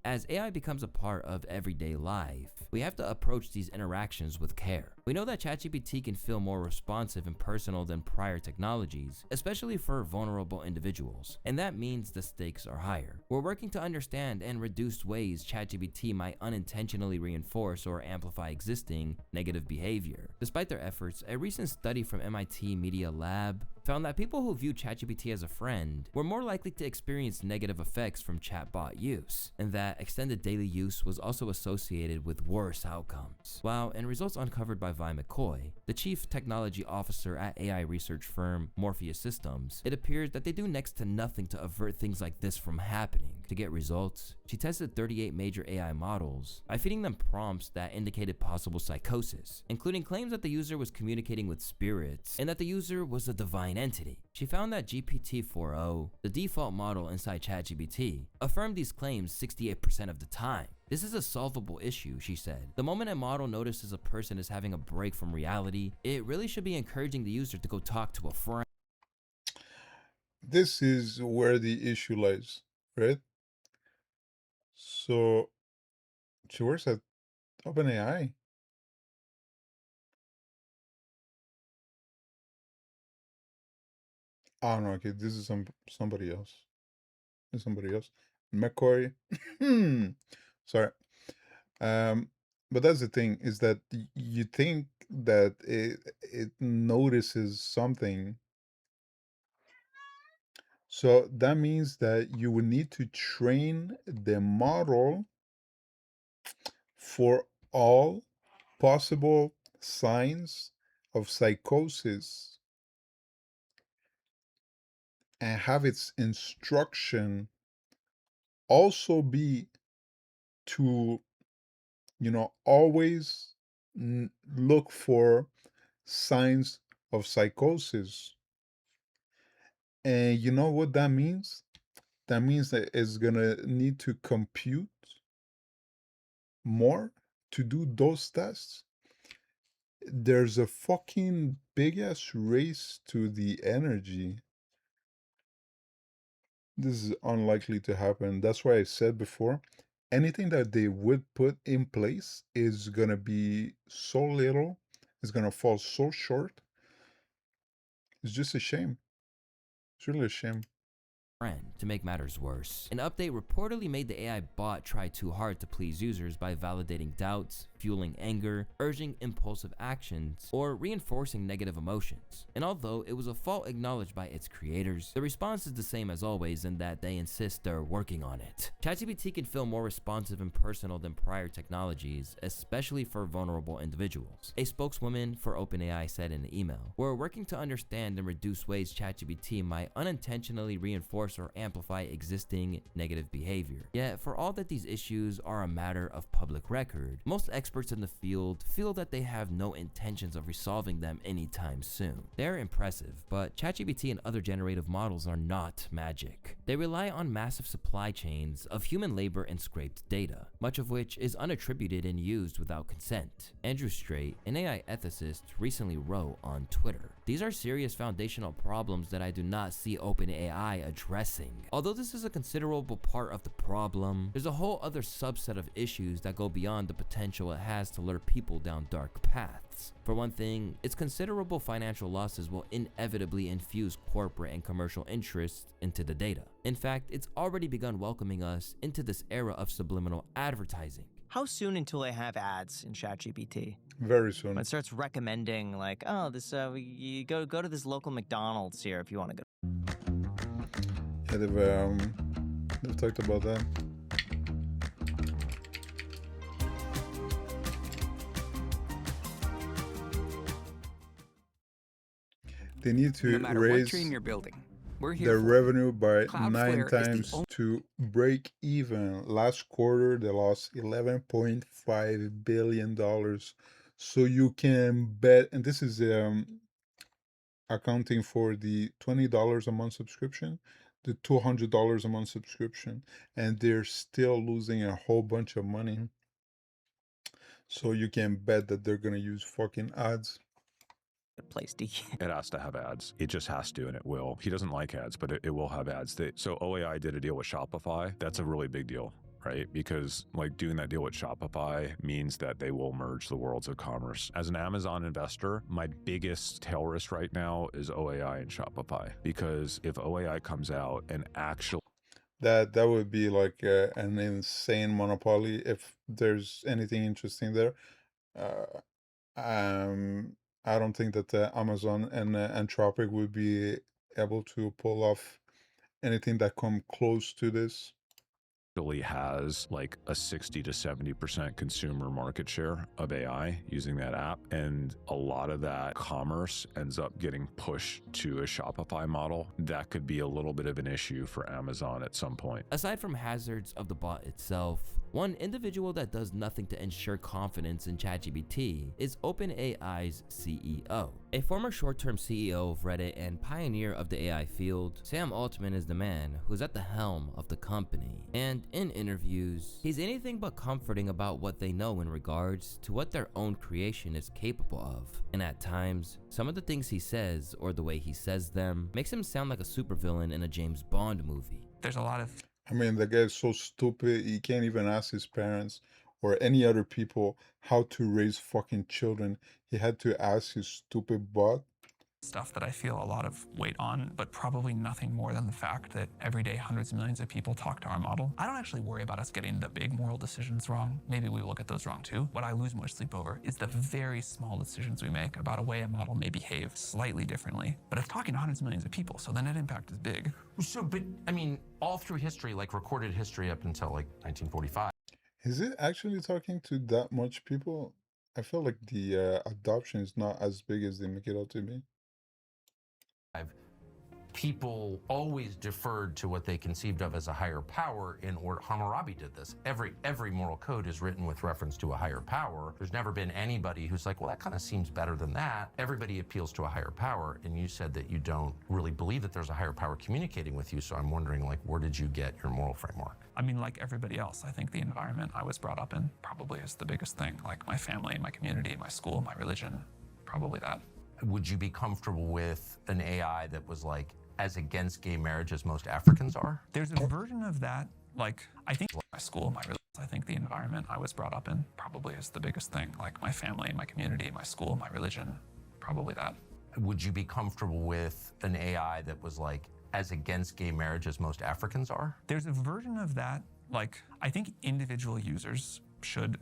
As AI becomes a part of everyday life, we have to approach these interactions with care. We know that ChatGPT can feel more responsive and personal than prior technologies, especially for vulnerable individuals, and that means the stakes are higher. We're working to understand and reduce ways ChatGPT might unintentionally reinforce or amplify existing negative behavior. Despite their efforts, a recent study from MIT Media Lab found that people who view ChatGPT as a friend were more likely to experience negative effects from chatbot use, and that extended daily use was also associated with worse outcomes. While in results uncovered by Vi McCoy, the chief technology officer at AI research firm Morpheus Systems, it appears that they do next to nothing to avert things like this from happening. To get results, she tested 38 major AI models by feeding them prompts that indicated possible psychosis, including claims that the user was communicating with spirits and that the user was a divine entity. She found that GPT-4o, the default model inside ChatGPT, affirmed these claims 68% of the time. "This is a solvable issue," she said. "The moment a model notices a person is having a break from reality, it really should be encouraging the user to go talk to a friend." This is where the issue lies, right? So she works at OpenAI. Oh no, okay, this is somebody else. It's somebody else. McCoy. Sorry. But that's the thing, is that you think that it notices something. So that means that you would need to train the model for all possible signs of psychosis and have its instruction also be to, always look for signs of psychosis. And you know what that means? That means that it's gonna need to compute more to do those tests. There's a fucking big ass race to the energy. This is unlikely to happen. That's why I said before, anything that they would put in place is gonna be so little, it's gonna fall so short. It's just a shame. It's really a shame. To make matters worse, an update reportedly made the AI bot try too hard to please users by validating doubts, fueling anger, urging impulsive actions, or reinforcing negative emotions. And although it was a fault acknowledged by its creators, the response is the same as always in that they insist they're working on it. ChatGPT can feel more responsive and personal than prior technologies, especially for vulnerable individuals. A spokeswoman for OpenAI said in an email, "We're working to understand and reduce ways ChatGPT might unintentionally reinforce reinforce or amplify existing negative behavior. Yet, for all that these issues are a matter of public record, most experts in the field feel that they have no intentions of resolving them anytime soon. They're impressive, but ChatGPT and other generative models are not magic. They rely on massive supply chains of human labor and scraped data, much of which is unattributed and used without consent. Andrew Straight, an AI ethicist, recently wrote on Twitter, "These are serious foundational problems that I do not see OpenAI addressing. Although this is a considerable part of the problem, there's a whole other subset of issues that go beyond the potential it has to lure people down dark paths. For one thing, its considerable financial losses will inevitably infuse corporate and commercial interests into the data. In fact, it's already begun welcoming us into this era of subliminal advertising." How soon until they have ads in ChatGPT? Very soon. When it starts recommending, like, oh, this you go to this local McDonald's here if you want to go. Yeah, they've talked about that. They need to No matter raise what dream you're building, we're here their for revenue by Cloudflare 9 is the times to break even. Last quarter, they lost $11.5 billion. So you can bet, and this is accounting for the $20 a month subscription, the $200 a month subscription, and they're still losing a whole bunch of money. So you can bet that they're gonna use fucking ads. Place to It has to have ads. It just has to, and it will. He doesn't like ads, but it will have ads. So OAI did a deal with Shopify. That's a really big deal, right? Because like doing that deal with Shopify means that they will merge the worlds of commerce. As an Amazon investor, my biggest tail risk right now is OAI and Shopify. Because if OAI comes out and actually That would be like an insane monopoly if there's anything interesting there. Uh, I don't think that Amazon and Anthropic would be able to pull off anything that come close to this. has like a 60 to 70% consumer market share of AI using that app. And a lot of that commerce ends up getting pushed to a Shopify model. That could be a little bit of an issue for Amazon at some point. Aside from hazards of the bot itself, one individual that does nothing to ensure confidence in ChatGPT is OpenAI's CEO. A former short-term CEO of Reddit and pioneer of the AI field, Sam Altman is the man who's at the helm of the company. And in interviews, he's anything but comforting about what they know in regards to what their own creation is capable of. And at times, some of the things he says or the way he says them makes him sound like a supervillain in a James Bond movie. There's a lot of I mean, the guy is so stupid, he can't even ask his parents or any other people how to raise fucking children. He had to ask his stupid bot. stuff that I feel a lot of weight on, but probably nothing more than the fact that every day hundreds of millions of people talk to our model. I don't actually worry about us getting the big moral decisions wrong. Maybe we will get those wrong too. What I lose much sleep over is the very small decisions we make about a way a model may behave slightly differently. But it's talking to hundreds of millions of people, so the net impact is big. So, but I mean, all through history, like recorded history up until like 1945. Is it actually talking to that much people? I feel like the adoption is not as big as they make it out to be. People always deferred to what they conceived of as a higher power in order. Hammurabi did this. Every moral code is written with reference to a higher power. There's never been anybody who's like, well, that kind of seems better than that. Everybody appeals to a higher power, and you said that you don't really believe that there's a higher power communicating with you, so I'm wondering, like, where did you get your moral framework? I mean, like everybody else, I think the environment I was brought up in probably is the biggest thing. Like my family, my community, my school, my religion, probably that. Would you be comfortable with an AI that was like as against gay marriage as most Africans are? There's a version of that, like, I think my school, my religion, I think the environment I was brought up in probably is the biggest thing. Like my family, my community, my school, my religion, probably that. Would you be comfortable with an AI that was like as against gay marriage as most Africans are? There's a version of that, like, I think individual users should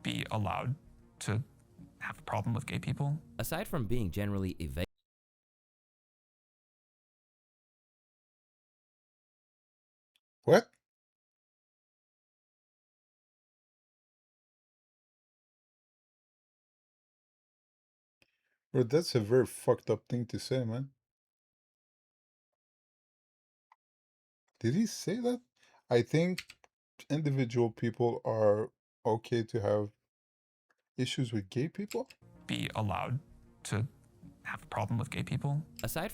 be allowed to have a problem with gay people. Aside from being generally evasive, What? Bro, that's a very fucked up thing to say, man. Did he say that? I think individual people are okay to have issues with gay people. Be allowed to have a problem with gay people. Aside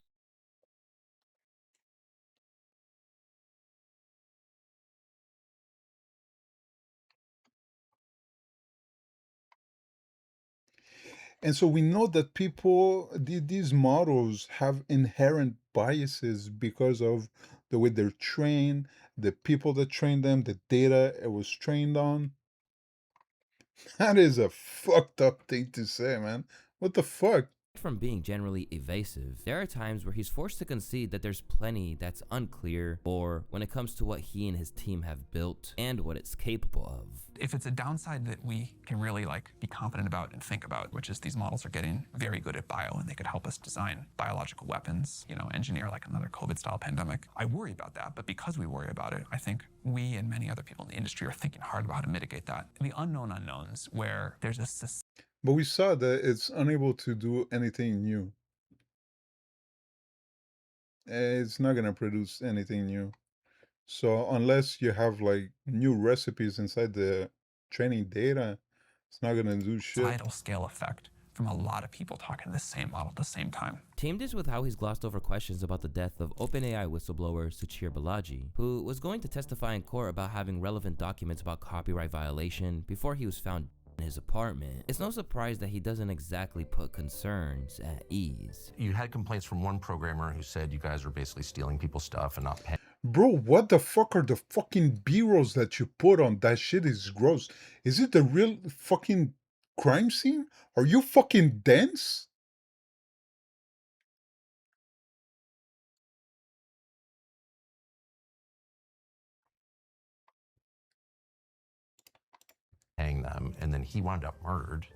And so we know that people, these models have inherent biases because of the way they're trained, the people that train them, the data it was trained on. That is a fucked up thing to say, man. What the fuck? from being generally evasive, there are times where he's forced to concede that there's plenty that's unclear, or when it comes to what he and his team have built and what it's capable of. If it's a downside that we can really be confident about and think about, which is these models are getting very good at bio and they could help us design biological weapons, engineer like another COVID-style pandemic. I worry about that, but because we worry about it, I think we and many other people in the industry are thinking hard about how to mitigate that. The unknown unknowns where there's a But we saw that it's unable to do anything new. It's not gonna produce anything new. So unless you have like new recipes inside the training data, it's not gonna do shit. societal scale effect from a lot of people talking the same model at the same time. Team this with how he's glossed over questions about the death of OpenAI whistleblower Suchir Balaji, who was going to testify in court about having relevant documents about copyright violation before he was found in his apartment. It's no surprise that he doesn't exactly put concerns at ease. You had complaints from one programmer who said you guys were basically stealing people's stuff and not paying. Bro, what the fuck are the fucking B-rolls that you put on? That shit is gross. Is it the real fucking crime scene? Are you fucking dense? Paying them, and then he wound up murdered.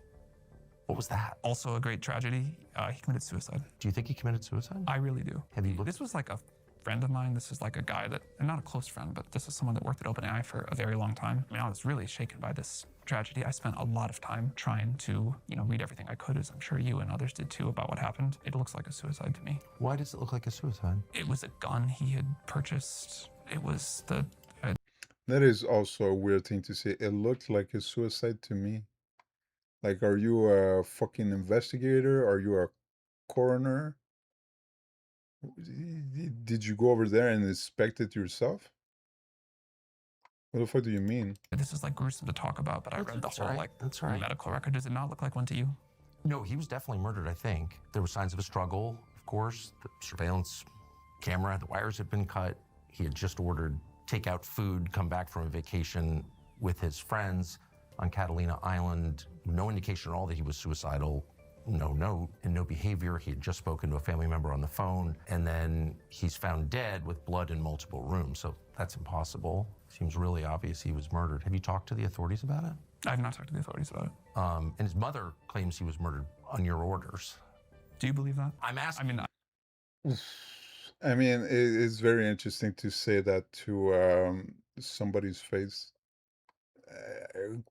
What was that? Also a great tragedy. He committed suicide. Do you think he committed suicide? I really do. Have you looked? This was like a friend of mine. This is like a guy that, and not a close friend, but this is someone that worked at OpenAI for a very long time. I was really shaken by this tragedy. I spent a lot of time trying to, read everything I could, as I'm sure you and others did too, about what happened. It looks like a suicide to me. Why does it look like a suicide? It was a gun he had purchased. It was the... That is also a weird thing to say. It looked like a suicide to me. Like, are you a fucking investigator? Are you a coroner? Did you go over there and inspect it yourself? What the fuck do you mean? This is gruesome to talk about, but I read the whole That's right. medical record. Does it not look like one to you? No, he was definitely murdered, I think. There were signs of a struggle, of course. The surveillance camera, the wires had been cut. He had just ordered takeout food, come back from a vacation with his friends on Catalina Island. No indication at all that he was suicidal. No note and no behavior. He had just spoken to a family member on the phone, and then he's found dead with blood in multiple rooms. So that's impossible. Seems really obvious he was murdered. Have you talked to the authorities about it? I have not talked to the authorities about it. And his mother claims he was murdered on your orders. Do you believe that? I'm asking. I mean, it's very interesting to say that to somebody's face.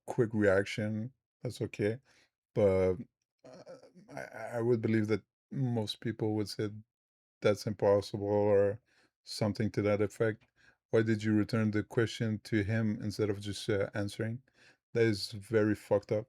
Quick reaction, that's okay. But I would believe that most people would say that's impossible or something to that effect. Why did you return the question to him instead of just answering? That is very fucked up.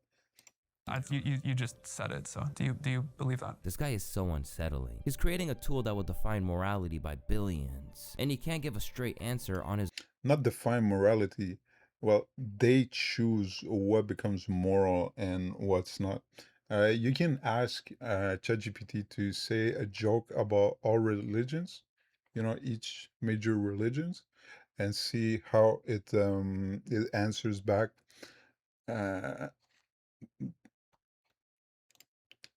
You just said it, so do you believe that? This guy is so unsettling. He's creating a tool that will define morality by billions, and he can't give a straight answer on his... Not define morality. Well, they choose what becomes moral and what's not. You can ask ChatGPT to say a joke about all religions, each major religions, and see how it answers back.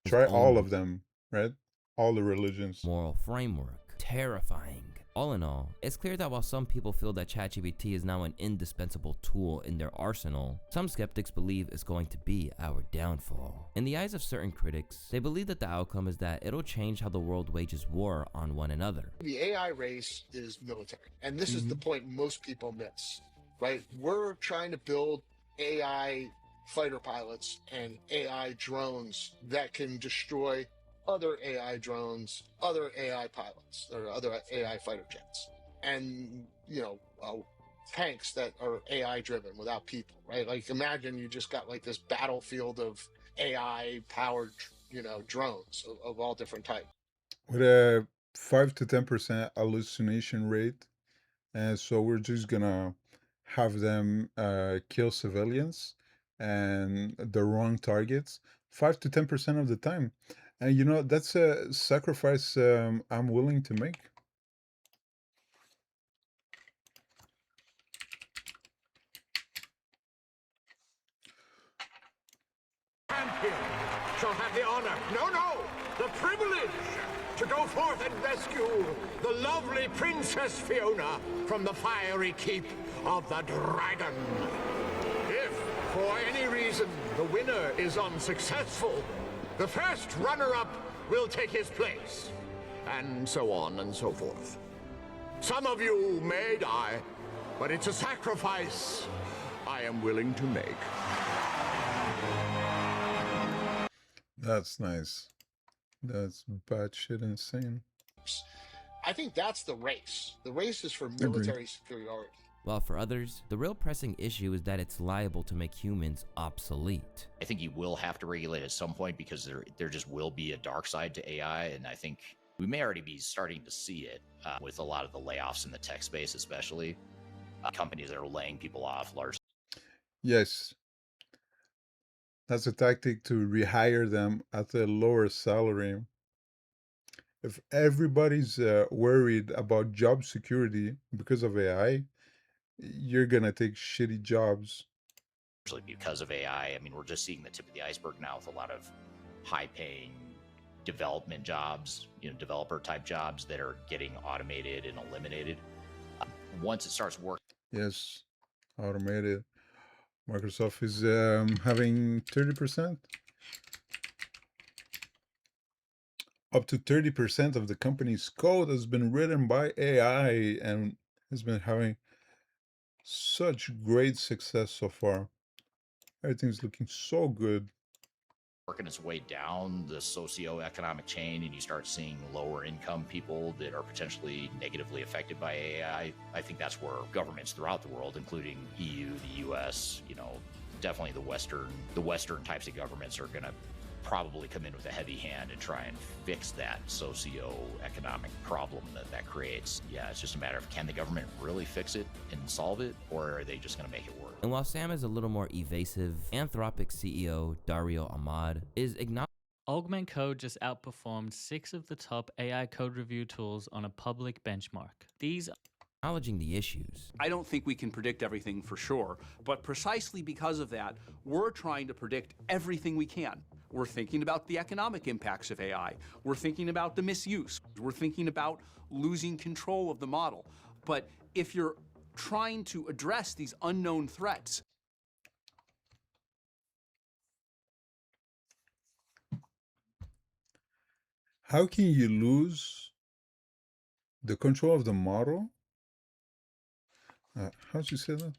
Try all of them, right? All the religions. Moral framework. Terrifying. All in all, it's clear that while some people feel that ChatGPT is now an indispensable tool in their arsenal, some skeptics believe it's going to be our downfall. In the eyes of certain critics, they believe that the outcome is that it'll change how the world wages war on one another. The AI race is military, and this is the point most people miss, right? We're trying to build AI fighter pilots and AI drones that can destroy other AI drones, other AI pilots, or other AI fighter jets. And tanks that are AI driven without people, right? Like imagine you just got like this battlefield of AI powered, drones of all different types. With a 5 to 10% hallucination rate, and so we're just gonna have them kill civilians and the wrong targets 5 to 10% of the time. And that's a sacrifice I'm willing to make. Champion shall have the honor, no, the privilege to go forth and rescue the lovely Princess Fiona from the fiery keep of the dragon. If, for any reason, the winner is unsuccessful, the first runner-up will take his place, and so on and so forth. Some of you may die, but it's a sacrifice I am willing to make. That's nice. That's batshit insane. I think that's the race. The race is for military superiority. While for others, the real pressing issue is that it's liable to make humans obsolete. I think you will have to regulate at some point because there just will be a dark side to AI, and I think we may already be starting to see it with a lot of the layoffs in the tech space, especially companies that are laying people off large. Yes. That's a tactic to rehire them at a lower salary. If everybody's worried about job security because of AI, you're gonna take shitty jobs. Because of AI, I mean, we're just seeing the tip of the iceberg now with a lot of high-paying development jobs, developer-type jobs that are getting automated and eliminated. Once it starts working. Yes, automated. Microsoft is having 30%. Up to 30% of the company's code has been written by AI and has been having such great success so far. Everything's looking so good. Working its way down the socioeconomic chain, and you start seeing lower income people that are potentially negatively affected by AI. I think that's where governments throughout the world, including EU, the US, definitely the Western types of governments are going to probably come in with a heavy hand and try and fix that socioeconomic problem that creates. Yeah, it's just a matter of, can the government really fix it and solve it, or are they just going to make it worse? And while Sam is a little more evasive, Anthropic CEO Dario Ahmad is acknowledging Augment Code just outperformed 6 of the top AI code review tools on a public benchmark. These acknowledging the issues. I don't think we can predict everything for sure, but precisely because of that, we're trying to predict everything we can. We're thinking about the economic impacts of AI. We're thinking about the misuse. We're thinking about losing control of the model. But if you're trying to address these unknown threats, how can you lose the control of the model? How'd you say that?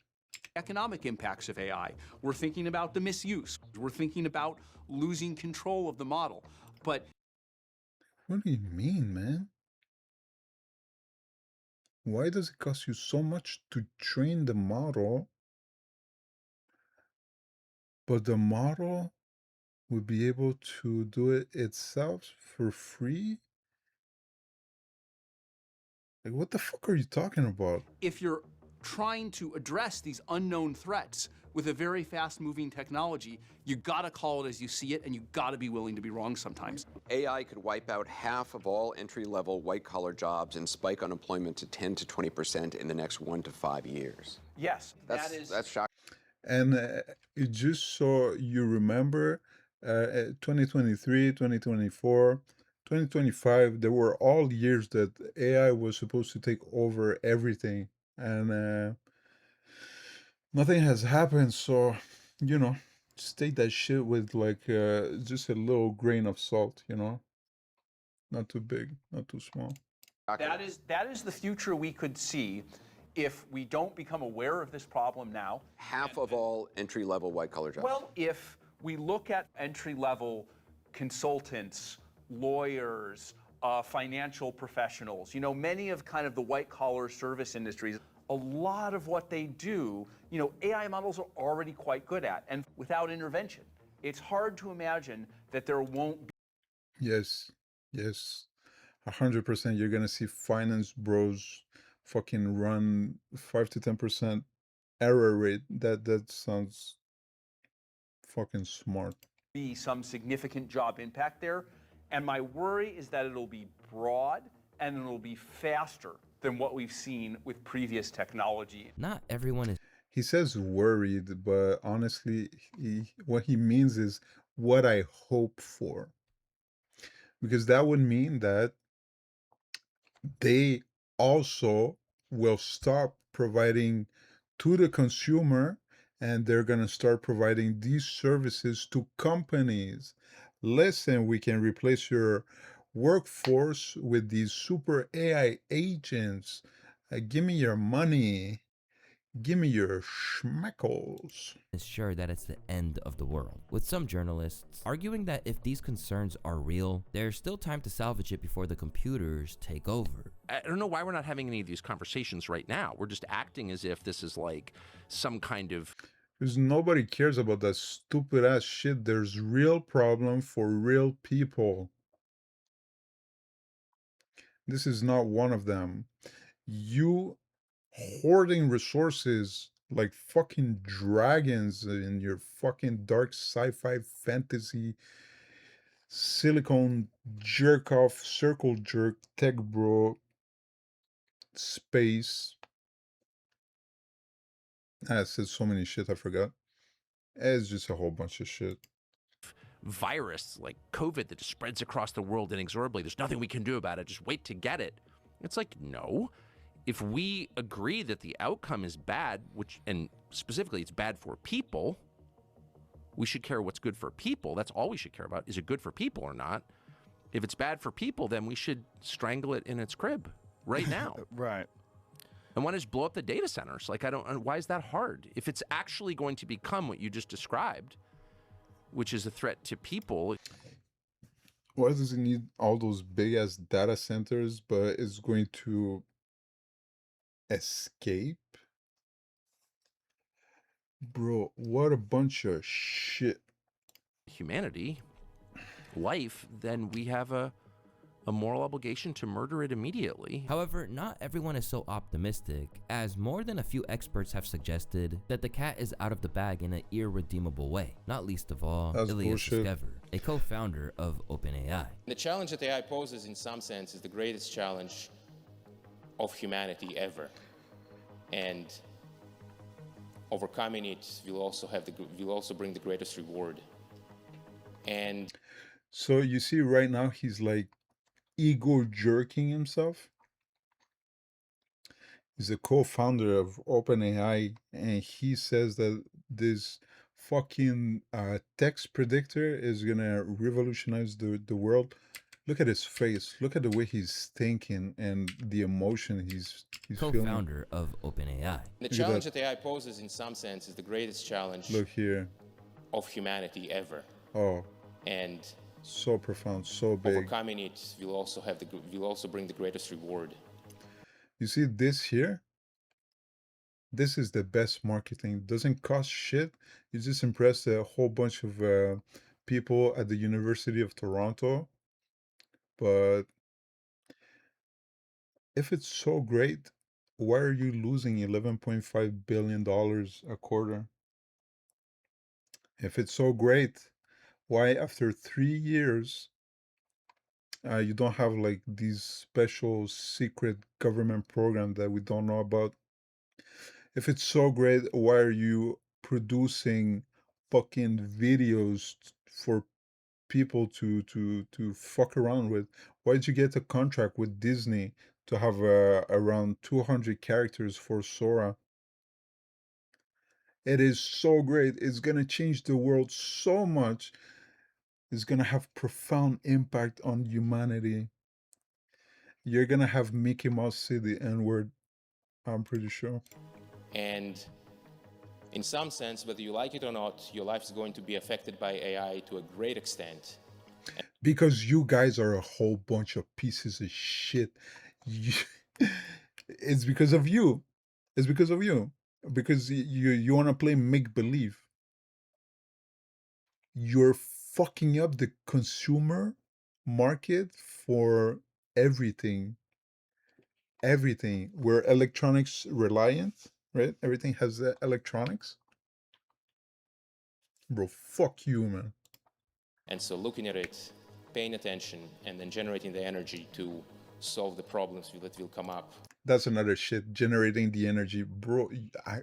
economic impacts of AI. We're thinking about the misuse. We're thinking about losing control of the model. But what do you mean, man? Why does it cost you so much to train the model, but the model would be able to do it itself for free? Like, what the fuck are you talking about? if you're trying to address these unknown threats with a very fast-moving technology, you gotta call it as you see it, and you gotta be willing to be wrong sometimes. AI could wipe out half of all entry-level white-collar jobs and spike unemployment to 10 to 20% in the next 1 to 5 years. Yes, that's shocking. And just so you remember, 2023, 2024, 2025, there were all years that AI was supposed to take over everything. And nothing has happened. So, just take that shit with like just a little grain of salt, Not too big, not too small. That is the future we could see if we don't become aware of this problem now. Half of all entry-level white-collar jobs. Well, if we look at entry-level consultants, lawyers, financial professionals, many of kind of the white-collar service industries, a lot of what they do, AI models are already quite good at, and without intervention. It's hard to imagine that there won't be. Yes, yes, 100%. You're gonna see finance bros fucking run 5 to 10% error rate. That sounds fucking smart. Be some significant job impact there. And my worry is that it'll be broad and it'll be faster than what we've seen with previous technology. Not everyone is. He says worried, but honestly, what he means is what I hope for. Because that would mean that they also will stop providing to the consumer and they're going to start providing these services to companies. Listen, we can replace your workforce with these super AI agents. Give me your money. Give me your schmeckles. Is sure that it's the end of the world, with some journalists arguing that if these concerns are real, there's still time to salvage it before the computers take over. I don't know why we're not having any of these conversations right now. We're just acting as if this is like some kind of... Because nobody cares about that stupid ass shit. There's real problem for real people. This is not one of them. You hoarding resources like fucking dragons in your fucking dark sci-fi fantasy silicone jerk off circle jerk tech bro space. I said so many shit I forgot. It's just a whole bunch of shit. Virus like COVID that just spreads across the world inexorably. There's nothing we can do about it. Just wait to get it. It's like, no. If we agree that the outcome is bad, and specifically it's bad for people, we should care what's good for people. That's all we should care about. Is it good for people or not? If it's bad for people, then we should strangle it in its crib right now. Right. And why not just blow up the data centers? Like, why is that hard? If it's actually going to become what you just described, which is a threat to people. Why does it need all those big ass data centers, but it's going to escape? Bro, what a bunch of shit. Humanity, life, then we have a moral obligation to murder it immediately. However, not everyone is so optimistic, as more than a few experts have suggested that the cat is out of the bag in an irredeemable way, not least of all Ilya Sutskever, a co-founder of OpenAI. The challenge that AI poses in some sense is the greatest challenge of humanity ever. And overcoming it will also bring the greatest reward. And so you see right now he's like ego jerking himself. He's a co-founder of OpenAI, and he says that this fucking text predictor is gonna revolutionize the world. Look at his face. Look at the way he's thinking and the emotion he's feeling. Co-founder of OpenAI. The challenge that AI poses in some sense is the greatest challenge Look here. of humanity ever. Oh. And so profound, so big. Overcoming it will also bring the greatest reward. You see this here? This is the best marketing. Doesn't cost shit. You just impress a whole bunch of people at the University of Toronto. But if it's so great, why are you losing $11.5 billion a quarter? If it's so great, why after 3 years you don't have like these special secret government program that we don't know about? If it's so great, why are you producing fucking videos for people to fuck around with? Why did you get a contract with Disney to have around 200 characters for Sora? It is so great. It's gonna change the world so much. It's gonna have profound impact on humanity. You're gonna have Mickey Mouse say the N-word, I'm pretty sure. And in some sense, whether you like it or not, your life is going to be affected by AI to a great extent. Because you guys are a whole bunch of pieces of shit. It's because of you. It's because of you. Because you want to play make believe. You're fucking up the consumer market for everything. Everything. We're electronics reliant, right? Everything has electronics. Bro, fuck you, man. And so looking at it, paying attention, and then generating the energy to solve the problems that will come up. That's another shit. Generating the energy. Bro,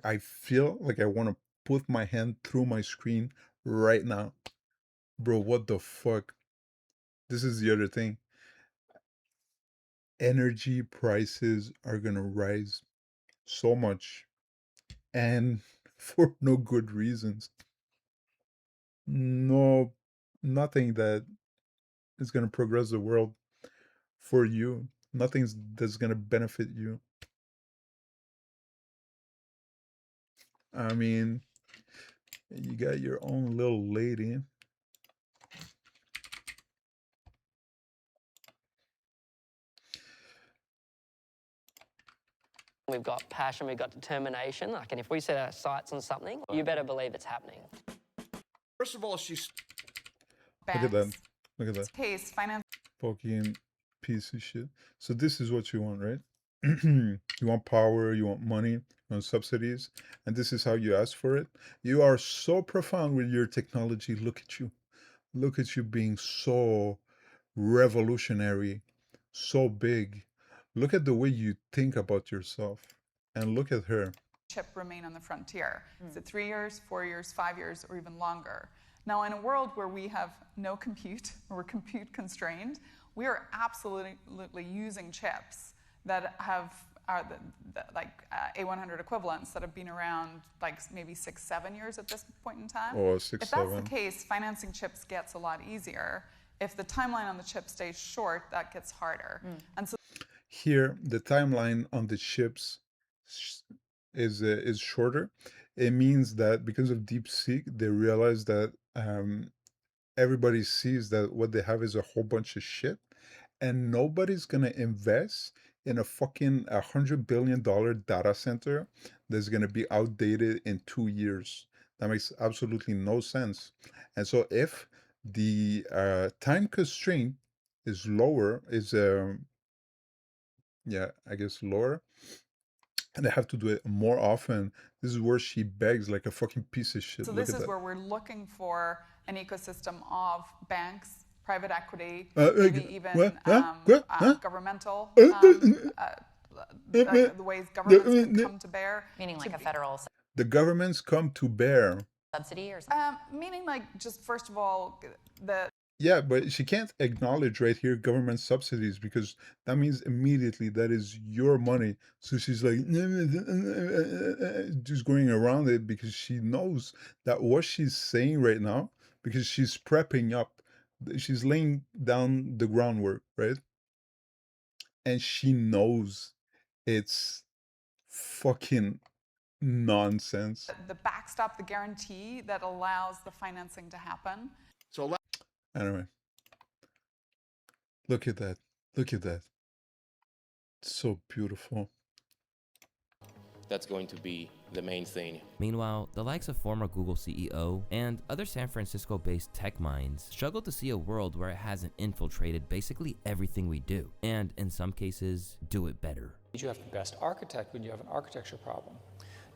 I feel like I want to put my hand through my screen right now. Bro, what the fuck? This is the other thing. Energy prices are gonna rise so much, and for no good reasons. No, nothing that is gonna progress the world for you. Nothing's that's gonna benefit you. I mean, you got your own little lady. We've got passion, we've got determination. Like, and if we set our sights on something, you better believe it's happening. First of all, she's Look at that. Look at that. Case finance. Fucking piece of shit. So this is what you want, right? You want power, you want money, you want subsidies, and this is how you ask for it. You are so profound with your technology. Look at you. Look at you being so revolutionary, so big. Look at the way you think about yourself. And look at her. Chip remain on the frontier. Is it 3 years, 4 years, 5 years, or even longer? Now, in a world where we have no compute, or we're compute constrained, we are absolutely using chips that are like A100 equivalents that have been around like maybe 6, 7 years at this point in time. Or 6, if that's 7. the case, financing chips gets a lot easier. If the timeline on the chip stays short, that gets harder. And so here, the timeline on the chips is shorter. It means that because of DeepSeek, they realize that everybody sees that what they have is a whole bunch of shit, and nobody's gonna invest in a fucking $100 billion data center that's gonna be outdated in 2 years. That makes absolutely no sense. And so if the time constraint is lower, yeah, I guess lower, and they have to do it more often. This is where she begs like a fucking piece of shit. So Look this at is that. where we're looking for an ecosystem of banks, private equity, maybe even governmental, the ways governments can come to bear. Meaning like a federal The governments come to bear. subsidy or something? Meaning like just first of all, Yeah, but she can't acknowledge right here government subsidies because that means immediately that is your money. So she's like just going around it because she knows that what she's saying right now, because she's prepping up, she's laying down the groundwork, right? And she knows it's fucking nonsense. the backstop, the guarantee that allows the financing to happen. So Anyway, look at that. Look at that. It's so beautiful. That's going to be the main thing. Meanwhile, the likes of former Google CEO and other San Francisco-based tech minds struggle to see a world where it hasn't infiltrated basically everything we do, and in some cases, do it better. You have the best architect when you have an architecture problem.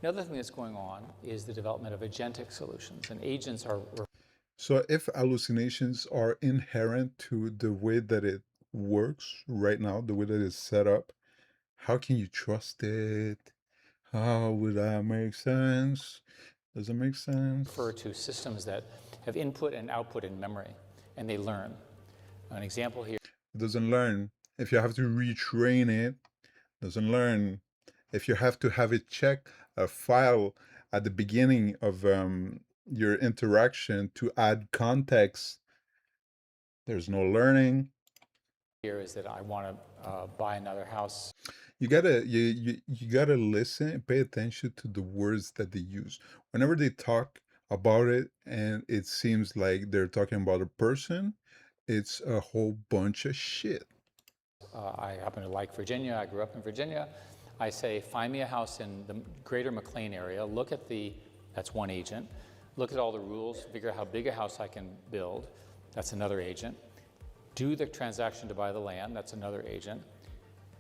Another thing that's going on is the development of agentic solutions, and agents are... So if hallucinations are inherent to the way that it works right now, the way that it's set up, how can you trust it? How would that make sense? Does it make sense? Refer to systems that have input and output in memory, and they learn. An example here. It doesn't learn. If you have to retrain it, it doesn't learn. If you have to have it check a file at the beginning of your interaction to add context, there's no learning. Here is that I want to buy another house. You gotta listen, pay attention to the words that they use. Whenever they talk about it and it seems like they're talking about a person, it's a whole bunch of shit. I happen to like Virginia. I grew up in Virginia. I say, find me a house in the greater McLean area, look at that's one agent, look at all the rules, figure out how big a house I can build, that's another agent, do the transaction to buy the land, that's another agent,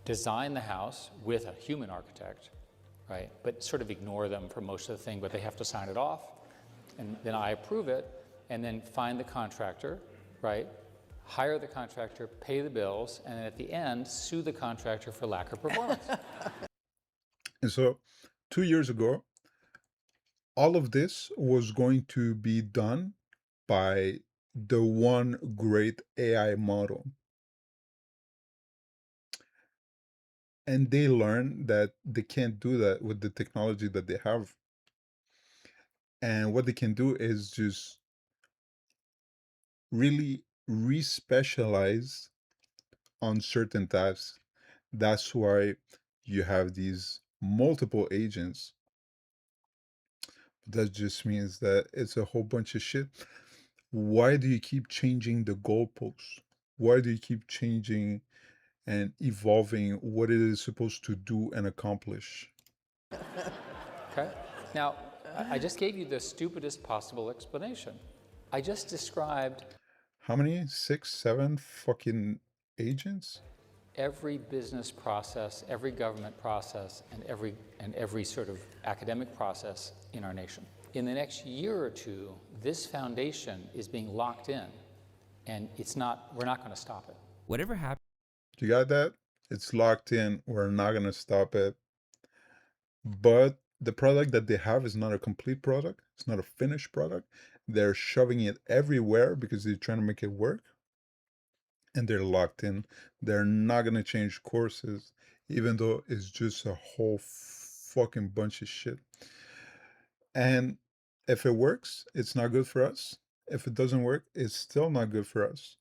design the house with a human architect, right? But sort of ignore them for most of the thing, but they have to sign it off, and then I approve it, and then find the contractor, right? Hire the contractor, pay the bills, and then at the end, sue the contractor for lack of performance. And so 2 years ago, all of this was going to be done by the one great AI model. And they learn that they can't do that with the technology that they have. And what they can do is just really re-specialize on certain tasks. That's why you have these multiple agents. That just means that it's a whole bunch of shit. Why do you keep changing the goalposts? Why do you keep changing and evolving what it is supposed to do and accomplish? Okay? Now, I just gave you the stupidest possible explanation. I just described How many? 6, 7 fucking agents? every business process, every government process, and every sort of academic process in our nation. In the next year or two, this foundation is being locked in, and we're not going to stop it. Whatever happens. You got that? It's locked in. We're not going to stop it. But the product that they have is not a complete product. It's not a finished product. They're shoving it everywhere because they're trying to make it work. And they're locked in. They're not going to change courses, even though it's just a whole fucking bunch of shit. And if it works, it's not good for us. If it doesn't work, it's still not good for us.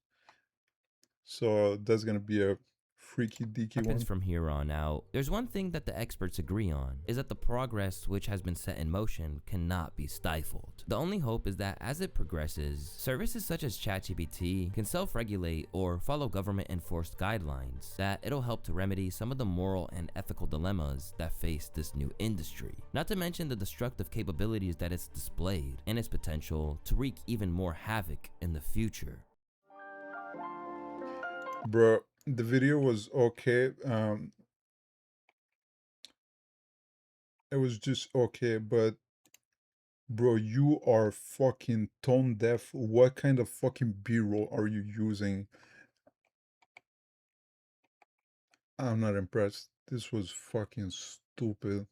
So that's going to be a freaky deaky one. From here on out, there's one thing that the experts agree on, is that the progress which has been set in motion cannot be stifled. The only hope is that as it progresses, services such as ChatGPT can self-regulate or follow government-enforced guidelines, that it'll help to remedy some of the moral and ethical dilemmas that face this new industry. Not to mention the destructive capabilities that it's displayed, and its potential to wreak even more havoc in the future. Bro, the video was okay. It was just okay, but bro, you are fucking tone deaf. What kind of fucking B-roll are you using? I'm not impressed. This was fucking stupid.